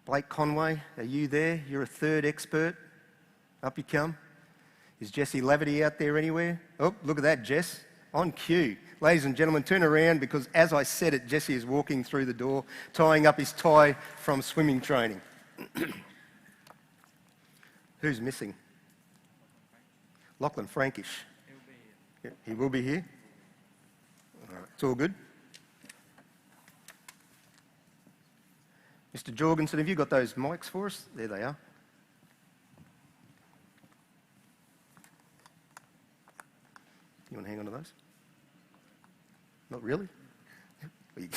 Blake Conway, are you there? You're a 3rd expert. Up you come. Is Jesse Laverty out there anywhere? Oh, look at that, Jess. On cue. Ladies and gentlemen, turn around because as I said it, Jesse is walking through the door, tying up his tie from swimming training. Who's missing? Lachlan Frankish. He'll be here. Yeah, he will be here? All right, it's all good. Mr. Jorgensen, have you got those mics for us? There they are. You want to hang on to those? Not really? Do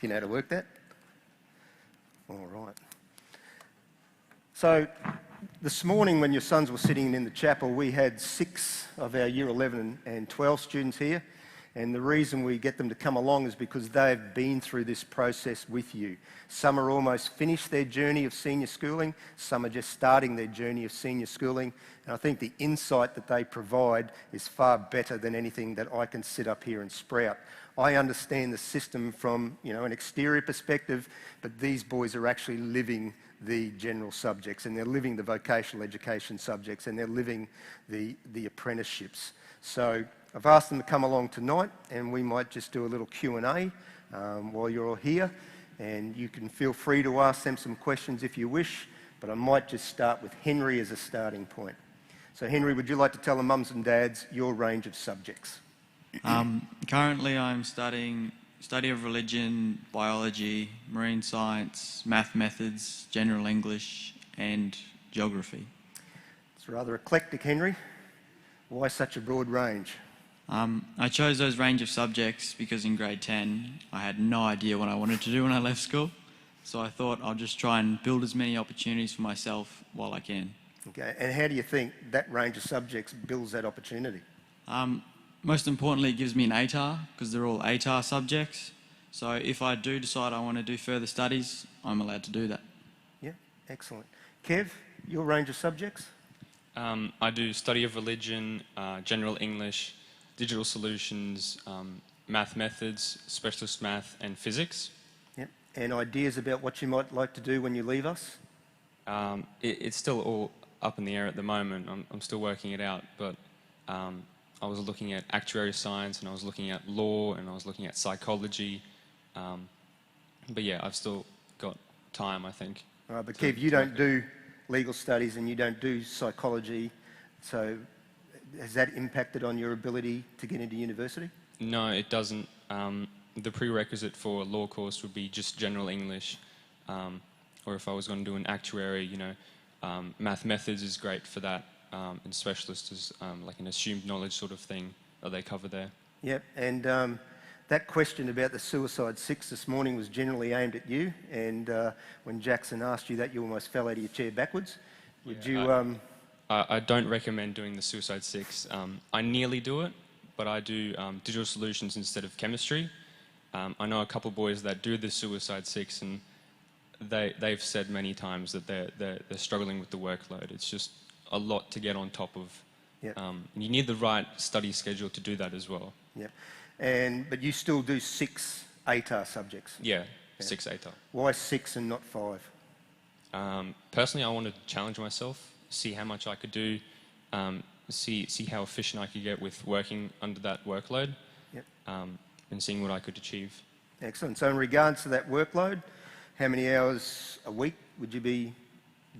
you know how to work that? All right. So this morning when your sons were sitting in the chapel, we had 6 of our Year 11 and 12 students here. And the reason we get them to come along is because they've been through this process with you. Some are almost finished their journey of senior schooling. Some are just starting their journey of senior schooling. And I think the insight that they provide is far better than anything that I can sit up here and sprout. I understand the system from, an exterior perspective, but these boys are actually living the general subjects, and they're living the vocational education subjects, and they're living the apprenticeships. So I've asked them to come along tonight, and we might just do a little Q&A while you're all here, and you can feel free to ask them some questions if you wish, but I might just start with Henry as a starting point. So Henry, would you like to tell the mums and dads your range of subjects? Currently I'm studying study of religion, biology, marine science, math methods, general English and geography. It's rather eclectic, Henry. Why such a broad range? I chose those range of subjects because in grade 10 I had no idea what I wanted to do when I left school. So I thought I'll just try and build as many opportunities for myself while I can. Okay, and how do you think that range of subjects builds that opportunity? Most importantly, it gives me an ATAR because they're all ATAR subjects. So if I do decide I want to do further studies, I'm allowed to do that. Yeah, excellent. Kev, your range of subjects? I do study of religion, general English, digital solutions, math methods, specialist math, and physics. Yep. And ideas about what you might like to do when you leave us? It's still all up in the air at the moment. I'm still working it out, but I was looking at actuarial science, and I was looking at law, and I was looking at psychology. But yeah, I've still got time, I think. But Kev, you don't do legal studies and you don't do psychology, so has that impacted on your ability to get into university? No, it doesn't. The prerequisite for a law course would be just general English, or if I was going to do an actuary, math methods is great for that, and specialist is like an assumed knowledge sort of thing that they cover there. Yep, and that question about the suicide six this morning was generally aimed at you, and when Jackson asked you that, you almost fell out of your chair backwards. Would you... I don't recommend doing the suicide six. I nearly do it, but I do digital solutions instead of chemistry. I know a couple of boys that do the suicide six, and they've said many times that they're struggling with the workload. It's just a lot to get on top of. Yep. You need the right study schedule to do that as well. Yep. But you still do 6 ATAR subjects? Yeah, 6 ATAR. Why 6 and not 5? Personally, I wanted to challenge myself, see how much I could do, see how efficient I could get with working under that workload, Yep. And seeing what I could achieve. Excellent. So in regards to that workload, how many hours a week would you be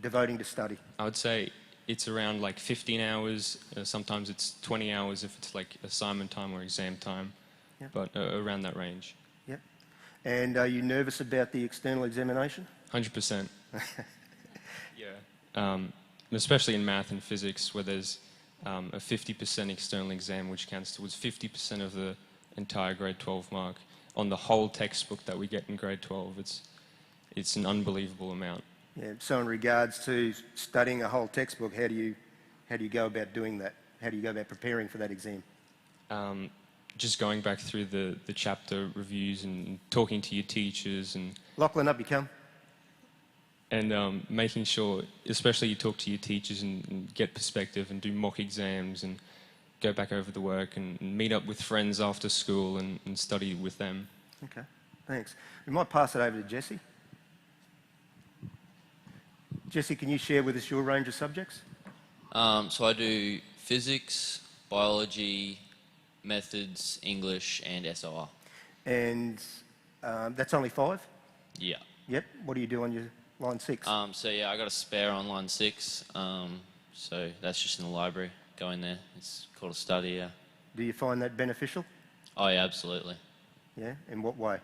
devoting to study? I would say it's around like 15 hours. Sometimes it's 20 hours if it's like assignment time or exam time, Yep. but around that range. Yep. And are you nervous about the external examination? 100%. Yeah. Especially in math and physics, where there's a 50% external exam, which counts towards 50% of the entire grade 12 mark on the whole textbook that we get in grade 12. It's an unbelievable amount. Yeah. So in regards to studying a whole textbook, how do you go about doing that? How do you go about preparing for that exam? Just going back through the chapter reviews and talking to your teachers and Lachlan, up you come. and making sure, especially you talk to your teachers and get perspective and do mock exams and go back over the work and meet up with friends after school and study with them. Okay, thanks. We might pass it over to Jesse. Jesse, can you share with us your range of subjects? So I do physics, biology, methods, English, and SOR. And that's only 5? Yeah. Yep. What do you do on your line 6? So yeah, I got a spare on line 6. So that's just in the library. Go in there. It's called a study. Yeah. Do you find that beneficial? Oh yeah, absolutely. Yeah. In what way?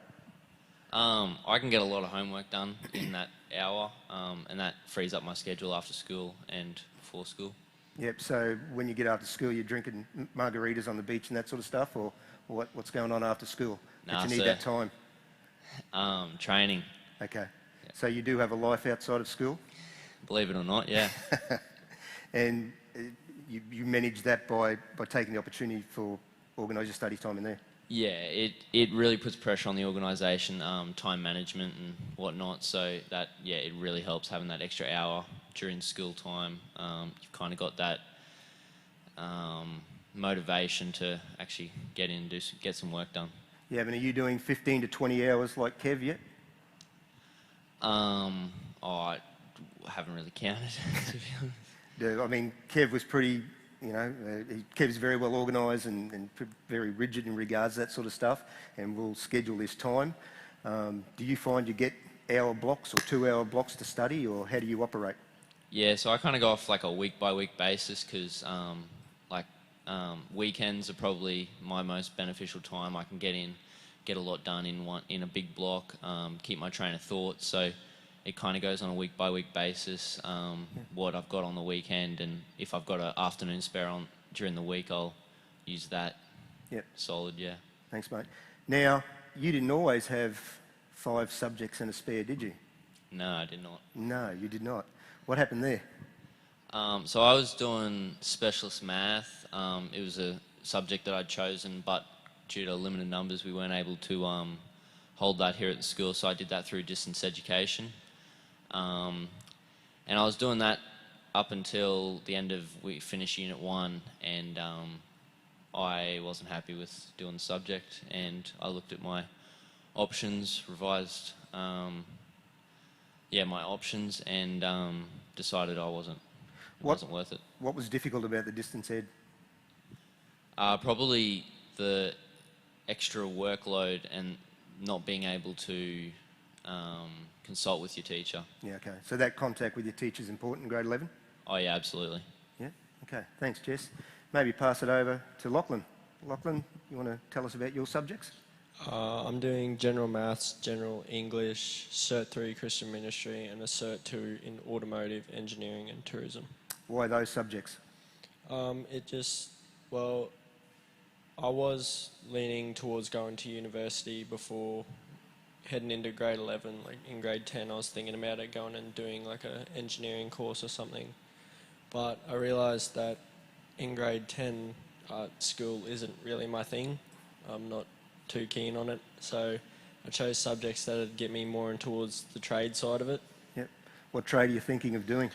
I can get a lot of homework done in that hour, and that frees up my schedule after school and before school. Yep. So when you get after school, you're drinking margaritas on the beach and that sort of stuff, or what's going on after school? Nah, That you need that time. Training. Okay. So you do have a life outside of school, Believe it or not, yeah. and you manage that by taking the opportunity for organise your study time in there. Yeah, it really puts pressure on the organisation, time management and whatnot. So that, yeah, it really helps having that extra hour during school time. You've kind of got that motivation to actually get in and get some work done. Yeah, but are you doing 15 to 20 hours like Kev yet? I haven't really counted, to be honest. I mean, Kev was pretty, Kev's very well organised and very rigid in regards to that sort of stuff, and will schedule his time. Do you find you get hour blocks or 2-hour blocks to study, or how do you operate? Yeah, so I kind of go off like a week-by-week basis because weekends are probably my most beneficial time. I can get a lot done in a big block, keep my train of thought. So it kind of goes on a week-by-week basis, what I've got on the weekend, and if I've got an afternoon spare on during the week, I'll use that. Yep. Solid, yeah. Thanks, mate. Now, you didn't always have 5 subjects and a spare, did you? No, I did not. No, you did not. What happened there? So I was doing specialist math. It was a subject that I'd chosen, but due to limited numbers, we weren't able to hold that here at the school, so I did that through distance education. And I was doing that up until the end of we finished Unit 1, and I wasn't happy with doing the subject, and I looked at my options, revised my options, and decided it wasn't worth it. What was difficult about the distance ed? Probably the extra workload and not being able to consult with your teacher. Yeah, okay. So that contact with your teacher is important in grade 11? Oh yeah, absolutely. Yeah, okay. Thanks, Jess. Maybe pass it over to Lachlan. Lachlan, you want to tell us about your subjects? I'm doing general maths, general English, Cert 3 Christian Ministry, and a Cert 2 in automotive, engineering and tourism. Why those subjects? I was leaning towards going to university before heading into grade 11. Like in grade 10, I was thinking about it, going and doing like an engineering course or something. But I realised that in grade 10, art school isn't really my thing. I'm not too keen on it, so I chose subjects that would get me more in towards the trade side of it. Yep. What trade are you thinking of doing?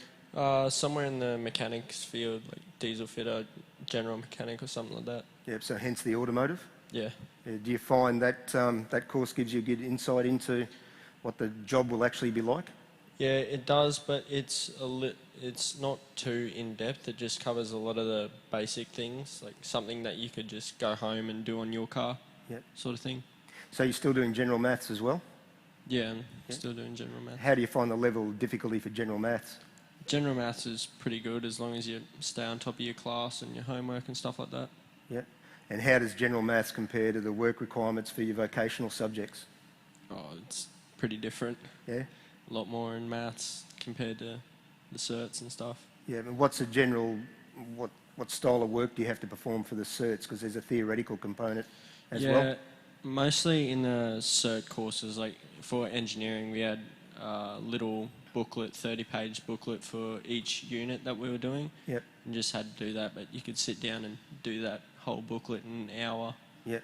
Somewhere in the mechanics field, like diesel fitter, general mechanic or something like that. Yep, so hence the automotive? Yeah. Do you find that that course gives you a good insight into what the job will actually be like? Yeah, it does, but it's not too in-depth. It just covers a lot of the basic things, like something that you could just go home and do on your car, Yep. sort of thing. So you're still doing general maths as well? Yeah, I'm still doing general maths. How do you find the level of difficulty for general maths? General maths is pretty good as long as you stay on top of your class and your homework and stuff like that. Yep. And how does general maths compare to the work requirements for your vocational subjects? Oh, it's pretty different. Yeah? A lot more in maths compared to the certs and stuff. Yeah, and what's a general, what style of work do you have to perform for the certs? Because there's a theoretical component as well. Yeah, mostly in the cert courses, like for engineering, we had a little booklet, 30-page booklet for each unit that we were doing. Yep. And just had to do that, but you could sit down and do that whole booklet in an hour. Yep.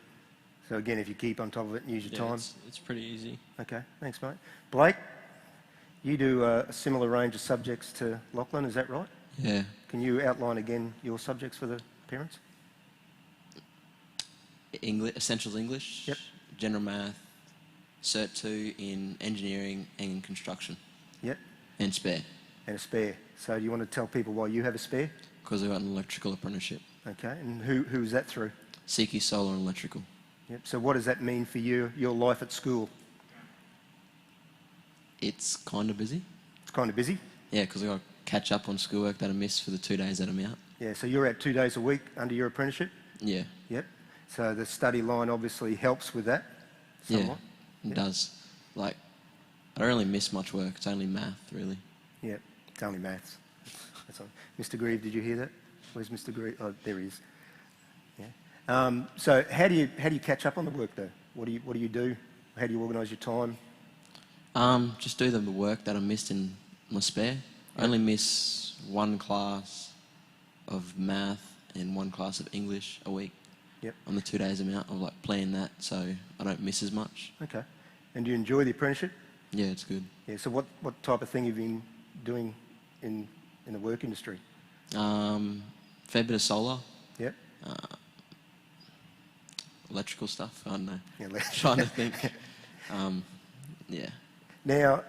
So again, if you keep on top of it and use your Yeah, time. it's pretty easy. Okay, thanks, mate. Blake, you do a similar range of subjects to Lachlan, is that right? Yeah. Can you outline again your subjects for the parents? Essentials English, Yep. General Math, Cert 2 in Engineering and Construction, Yep. and Spare, And a spare. So do you want to tell people why you have a spare? because I got an electrical apprenticeship. Okay, and who is that through? Seeky Solar and Electrical. Yep. So what does that mean for you, your life at school? It's kind of busy. It's kind of busy. Yeah, because I got to catch up on schoolwork that I missed for the 2 days that I'm out. Yeah, so you're out 2 days a week under your apprenticeship? Yeah. Yep. So the study line obviously helps with that somewhat. Yeah, it does. Like, I don't really miss much work. It's only math, really. Yep. It's only maths. That's all. Mr. Grieve, did you hear that? Where's Mr. Grieve? Oh, there he is. Yeah. So how do you catch up on the work though? What do you do? How do you organise your time? Just do the work that I missed in my spare. I only miss one class of math and one class of English a week. Yep. On the 2 days I'm out, I've like planned that so I don't miss as much. Okay. And do you enjoy the apprenticeship? Yeah, it's good. Yeah. So what type of thing have you been doing in the work industry? Fair bit of solar, Yep. electrical stuff. I don't know. Yeah, Trying to think. Yeah. Now,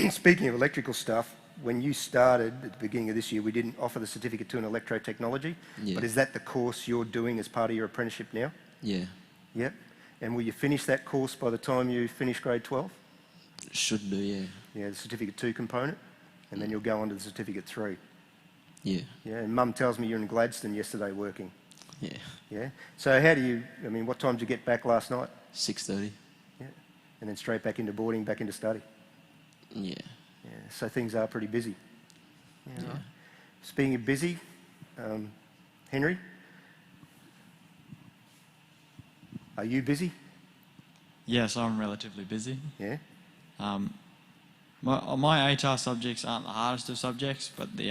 speaking of electrical stuff, when you started at the beginning of this year, we didn't offer the certificate to an electrotechnology. Yeah. But is that the course you're doing as part of your apprenticeship now? Yeah. Yep. And will you finish that course by the time you finish grade 12? Should do. Yeah. Yeah, the certificate 2 component, and then you'll go on to the certificate 3. Yeah. Yeah, and Mum tells me you're in Gladstone yesterday working. Yeah. Yeah. So how do you? I mean, what time did you get back last night? 6:30. Yeah. And then straight back into boarding, back into study. Yeah. Yeah. So things are pretty busy. Yeah. Yeah. Right. Speaking of busy, Henry, are you busy? Yes, I'm relatively busy. Yeah. My ATAR subjects aren't the hardest of subjects, but the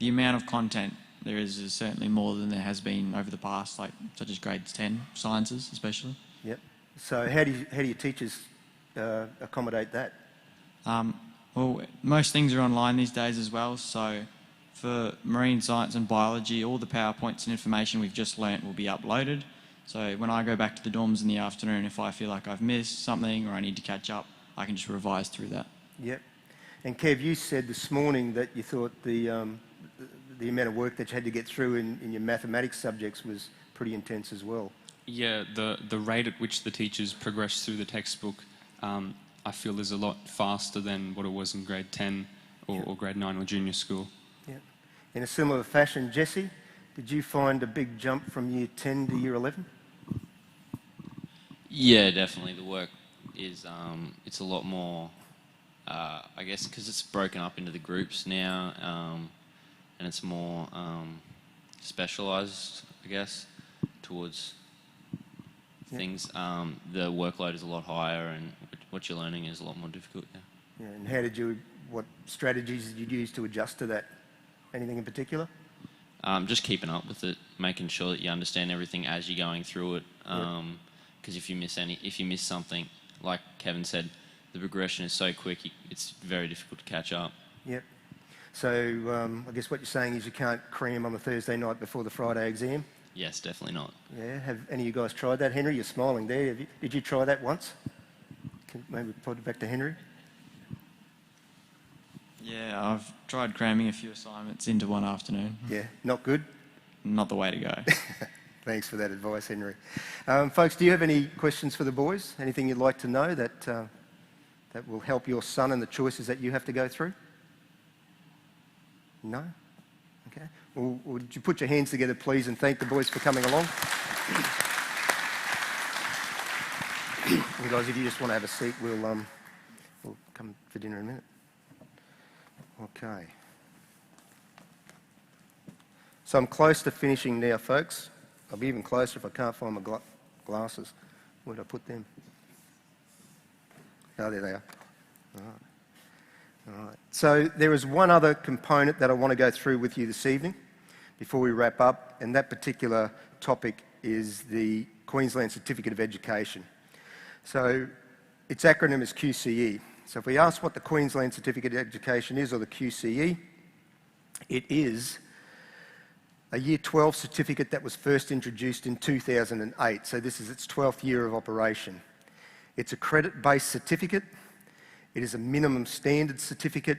amount of content there is certainly more than there has been over the past, like such as grades 10 sciences especially. Yep. So how do your teachers accommodate that? Well, most things are online these days as well, so for marine science and biology, all the PowerPoints and information we've just learnt will be uploaded. So when I go back to the dorms in the afternoon, if I feel like I've missed something or I need to catch up, I can just revise through that. Yep. And Kev, you said this morning that you thought the amount of work that you had to get through in your mathematics subjects was pretty intense as well. Yeah, the rate at which the teachers progress through the textbook, I feel is a lot faster than what it was in grade 10 or grade 9 or junior school. Yeah. In a similar fashion, Jesse, did you find a big jump from year 10 to year 11? Yeah, definitely. The work is, it's a lot more, I guess, because it's broken up into the groups now, and it's more specialised, I guess, towards things. The workload is a lot higher, and what you're learning is a lot more difficult. Yeah. Yeah, and what strategies did you use to adjust to that? Anything in particular? Just keeping up with it, making sure that you understand everything as you're going through it. Because if you miss something, like Kevin said, the progression is so quick, it's very difficult to catch up. Yep. So I guess what you're saying is you can't cram on the Thursday night before the Friday exam? Yes, definitely not. Yeah. Have any of you guys tried that? Henry, you're smiling there. Did you try that once? Maybe put it back to Henry. Yeah, I've tried cramming a few assignments into one afternoon. Yeah, not good? Not the way to go. Thanks for that advice, Henry. Folks, do you have any questions for the boys? Anything you'd like to know that will help your son and the choices that you have to go through? No? Okay. Well, would you put your hands together, please, and thank the boys for coming along? And guys, if you just want to have a seat, we'll come for dinner in a minute. Okay. So I'm close to finishing now, folks. I'll be even closer if I can't find my glasses. Where did I put them? Oh, there they are. All right. All right. So there is one other component that I want to go through with you this evening before we wrap up, and that particular topic is the Queensland Certificate of Education. So its acronym is QCE. So if we ask what the Queensland Certificate of Education is, or the QCE, it is a Year 12 certificate that was first introduced in 2008. So this is its 12th year of operation. It's a credit-based certificate. It is a minimum standard certificate.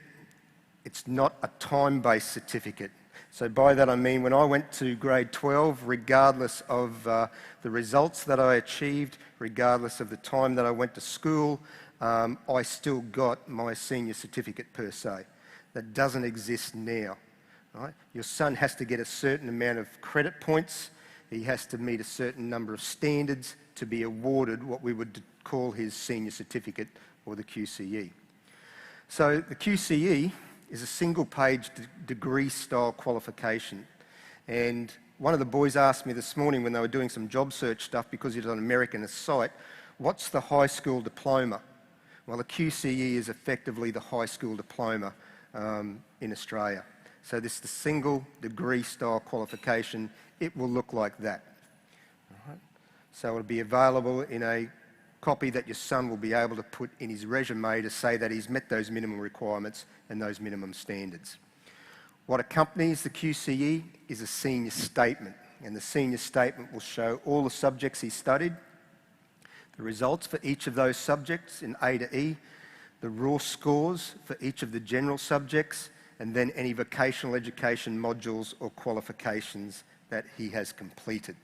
It's not a time-based certificate. So by that I mean when I went to grade 12, regardless of the results that I achieved, regardless of the time that I went to school, I still got my senior certificate per se. That doesn't exist now. Right? Your son has to get a certain amount of credit points. He has to meet a certain number of standards to be awarded what we would call his senior certificate, or the QCE. So the QCE is a single-page degree-style qualification. And one of the boys asked me this morning when they were doing some job search stuff, because it's on American site, what's the high school diploma? Well, the QCE is effectively the high school diploma in Australia. So this is the single degree style qualification. It will look like that. All right. So it'll be available in a copy that your son will be able to put in his resume to say that he's met those minimum requirements and those minimum standards. What accompanies the QCE is a senior statement, and the senior statement will show all the subjects he studied, the results for each of those subjects in A to E, the raw scores for each of the general subjects, and then any vocational education modules or qualifications that he has completed.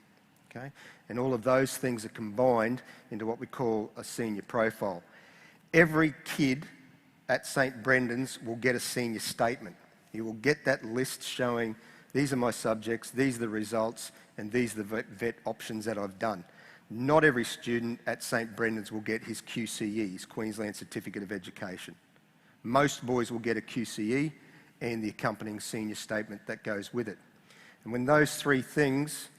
Okay? And all of those things are combined into what we call a senior profile. Every kid at St. Brendan's will get a senior statement. He will get that list showing these are my subjects, these are the results, and these are the vet options that I've done. Not every student at St. Brendan's will get his QCE, his Queensland Certificate of Education. Most boys will get a QCE and the accompanying senior statement that goes with it. And when those three things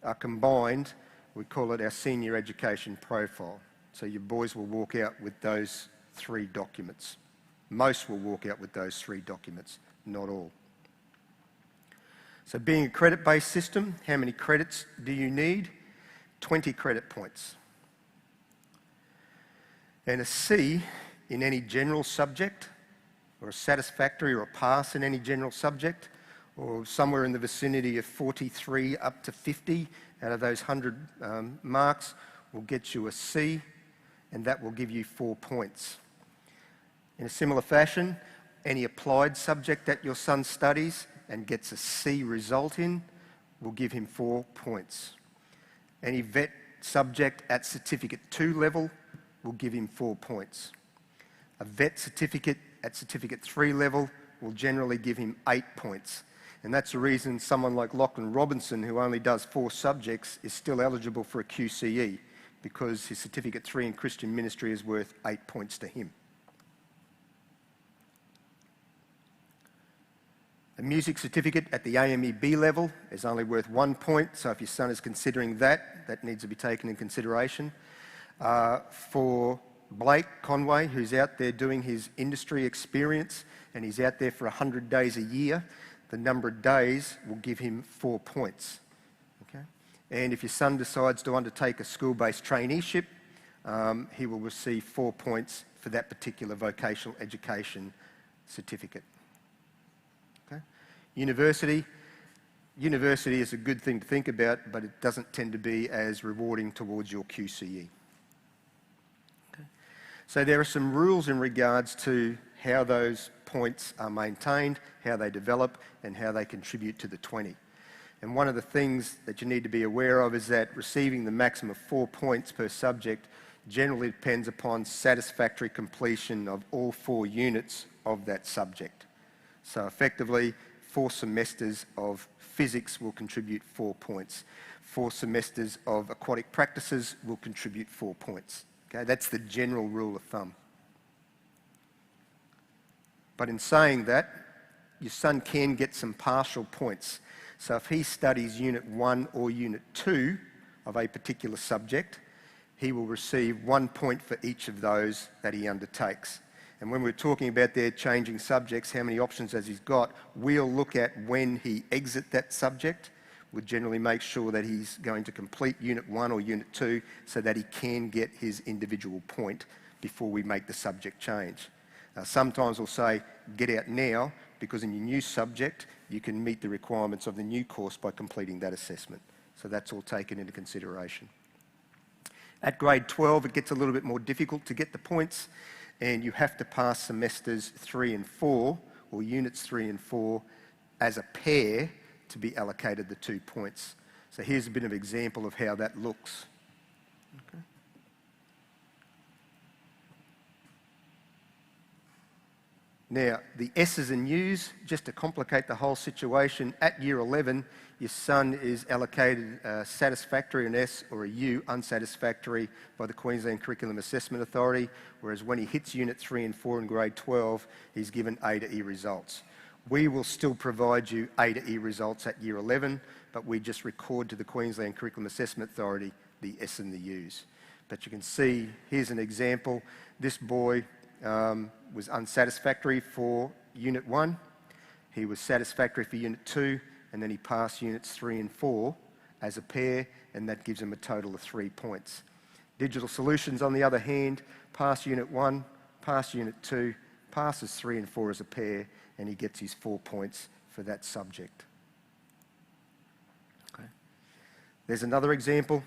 are combined, we call it our senior education profile. So your boys will walk out with those three documents. Most will walk out with those 3 documents, not all. So being a credit-based system, how many credits do you need? 20 credit points. And a C in any general subject, or a satisfactory or a pass in any general subject, or somewhere in the vicinity of 43 up to 50 out of those 100 marks will get you a C, and that will give you 4 points. In a similar fashion, any applied subject that your son studies and gets a C result in will give him 4 points. Any vet subject at Certificate 2 level will give him 4 points. A vet certificate at Certificate 3 level will generally give him 8 points. And that's the reason someone like Lachlan Robinson, who only does 4 subjects, is still eligible for a QCE, because his Certificate 3 in Christian ministry is worth 8 points to him. A music certificate at the AMEB level is only worth 1 point, so if your son is considering that, that needs to be taken in consideration. For Blake Conway, who's out there doing his industry experience, and he's out there for 100 days a year, the number of days will give him 4 points. Okay? And if your son decides to undertake a school-based traineeship, he will receive 4 points for that particular vocational education certificate. Okay? University is a good thing to think about, but it doesn't tend to be as rewarding towards your QCE. Okay? So there are some rules in regards to how those points are maintained, how they develop, and how they contribute to the 20. And one of the things that you need to be aware of is that receiving the maximum of 4 points per subject generally depends upon satisfactory completion of all 4 units of that subject. So effectively, 4 semesters of physics will contribute 4 points. 4 semesters of aquatic practices will contribute 4 points. Okay, that's the general rule of thumb. But in saying that, your son can get some partial points. So if he studies Unit 1 or Unit 2 of a particular subject, he will receive 1 point for each of those that he undertakes. And when we're talking about their changing subjects, how many options has he got, we'll look at when he exits that subject. We'll generally make sure that he's going to complete Unit 1 or Unit 2 so that he can get his individual point before we make the subject change. Sometimes we'll say, get out now, because in your new subject, you can meet the requirements of the new course by completing that assessment. So that's all taken into consideration. At grade 12, it gets a little bit more difficult to get the points, and you have to pass semesters 3 and 4, or units 3 and 4, as a pair to be allocated the 2 points. So here's a bit of an example of how that looks. Okay. Now, the S's and U's, just to complicate the whole situation, at Year 11, your son is allocated a satisfactory, an S, or a U, unsatisfactory, by the Queensland Curriculum Assessment Authority, whereas when he hits Unit 3 and 4 in grade 12, he's given A to E results. We will still provide you A to E results at Year 11, but we just record to the Queensland Curriculum Assessment Authority the S and the U's. But you can see, here's an example. This boy was unsatisfactory for Unit 1, he was satisfactory for Unit 2, and then he passed Units 3 and 4 as a pair, and that gives him a total of 3 points. Digital Solutions, on the other hand, passed Unit 1, passed Unit 2, passes 3 and 4 as a pair, and he gets his 4 points for that subject. Okay. There's another example.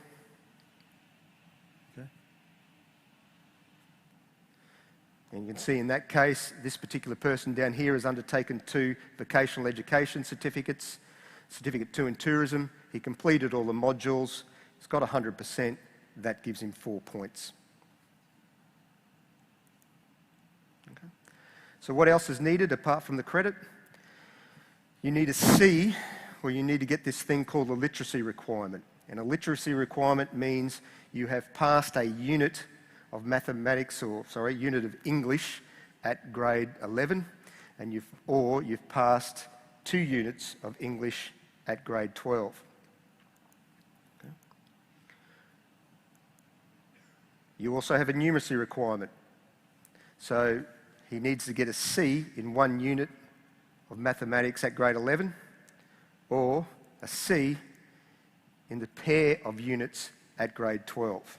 And you can see in that case, this particular person down here has undertaken 2 vocational education certificates, Certificate 2 in Tourism. He completed all the modules. He's got 100%. That gives him 4 points. Okay. So what else is needed apart from the credit? You need a C, where you need to get this thing called a literacy requirement. And a literacy requirement means you have passed a unit of mathematics, unit of English at grade 11, and you've passed 2 units of English at grade 12. Okay. You also have a numeracy requirement. So he needs to get a C in one unit of mathematics at grade 11, or a C in the pair of units at grade 12.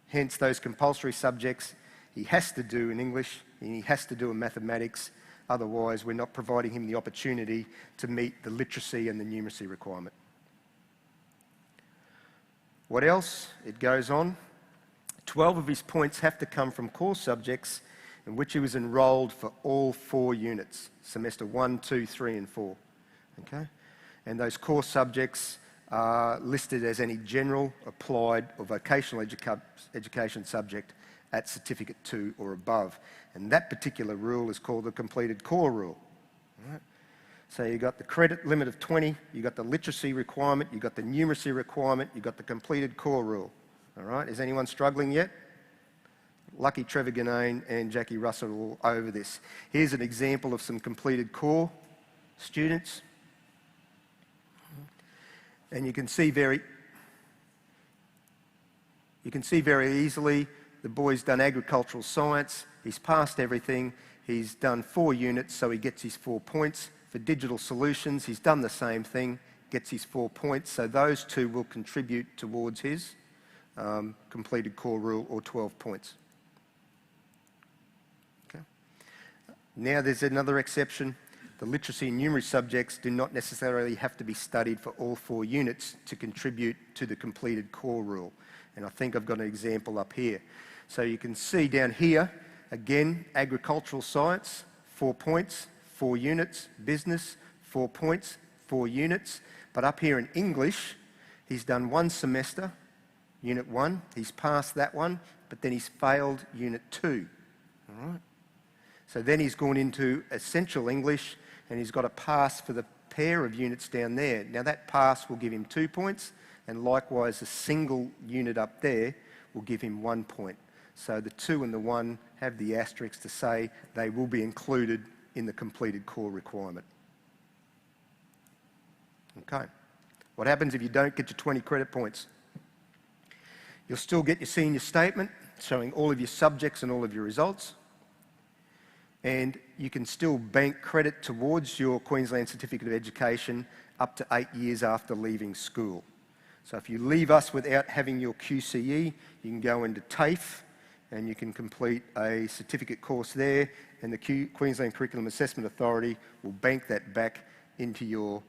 Hence, those compulsory subjects he has to do in English and he has to do in mathematics, otherwise we're not providing him the opportunity to meet the literacy and the numeracy requirement. What else? It goes on. 12 of his points have to come from core subjects in which he was enrolled for all 4 units, semester 1, 2, 3 and 4. Okay? And those core subjects are listed as any general, applied or vocational education subject at certificate 2 or above. And that particular rule is called the completed core rule. All right? So you've got the credit limit of 20, you've got the literacy requirement, you've got the numeracy requirement, you've got the completed core rule. All right, is anyone struggling yet? Lucky Trevor Ganane and Jackie Russell are all over this. Here's an example of some completed core students. And you can see very easily the boy's done agricultural science, he's passed everything, he's done 4 units, so he gets his 4 points. For digital solutions, he's done the same thing, gets his 4 points, so those 2 will contribute towards his completed core rule, or 12 points. Okay. Now there's another exception. The literacy and numeracy subjects do not necessarily have to be studied for all 4 units to contribute to the completed core rule. And I think I've got an example up here. So you can see down here, again, agricultural science, 4 points, 4 units, business, 4 points, 4 units. But up here in English, he's done 1 semester, Unit 1, he's passed that one, but then he's failed Unit 2. All right? So then he's gone into Essential English, and he's got a pass for the pair of units down there. Now that pass will give him 2 points, and likewise a single unit up there will give him 1 point. So the 2 and the 1 have the asterisk to say they will be included in the completed core requirement. Okay. What happens if you don't get your 20 credit points? You'll still get your senior statement showing all of your subjects and all of your results. And you can still bank credit towards your Queensland Certificate of Education up to 8 years after leaving school. So if you leave us without having your QCE, you can go into TAFE and you can complete a certificate course there, and the Queensland Curriculum Assessment Authority will bank that back into your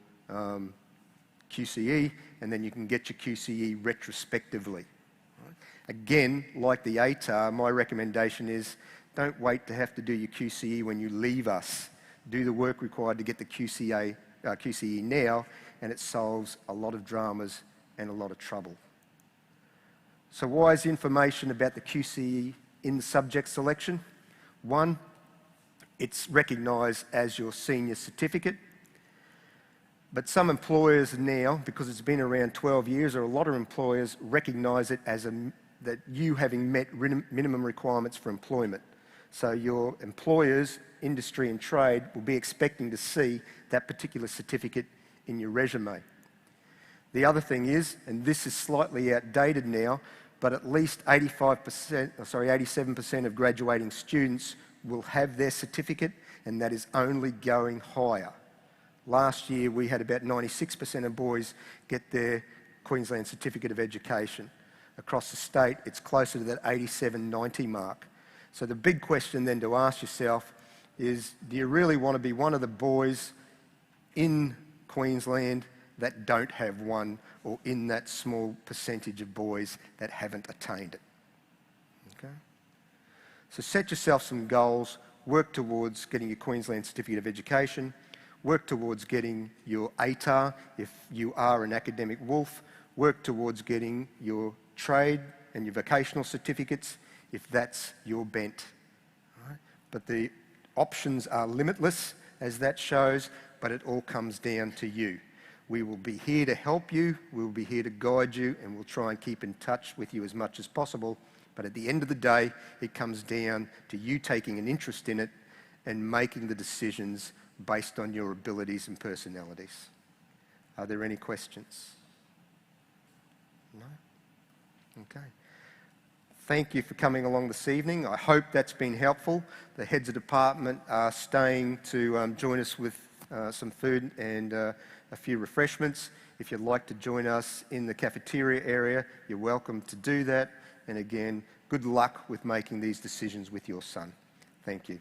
QCE, and then you can get your QCE retrospectively. Right? Again, like the ATAR, my recommendation is don't wait to have to do your QCE when you leave us. Do the work required to get the QCE now, and it solves a lot of dramas and a lot of trouble. So why is information about the QCE in subject selection? 1, it's recognised as your senior certificate, but some employers now, because it's been around 12 years, or a lot of employers recognise it as that you having met minimum requirements for employment. So your employers, industry and trade, will be expecting to see that particular certificate in your resume. The other thing is, and this is slightly outdated now, but at least 87% of graduating students will have their certificate, and that is only going higher. Last year we had about 96% of boys get their Queensland Certificate of Education. Across the state it's closer to that 87-90 mark. So the big question then to ask yourself is, do you really want to be one of the boys in Queensland that don't have one, or in that small percentage of boys that haven't attained it? Okay? So set yourself some goals, work towards getting your Queensland Certificate of Education, work towards getting your ATAR if you are an academic wolf, work towards getting your trade and your vocational certificates if that's your bent. Right? But the options are limitless, as that shows, but it all comes down to you. We will be here to help you, we'll be here to guide you, and we'll try and keep in touch with you as much as possible. But at the end of the day, it comes down to you taking an interest in it and making the decisions based on your abilities and personalities. Are there any questions? No? Okay. thank you for coming along this evening. I hope that's been helpful. The heads of department are staying to join us with some food and a few refreshments. If you'd like to join us in the cafeteria area, you're welcome to do that. And again, good luck with making these decisions with your son. Thank you.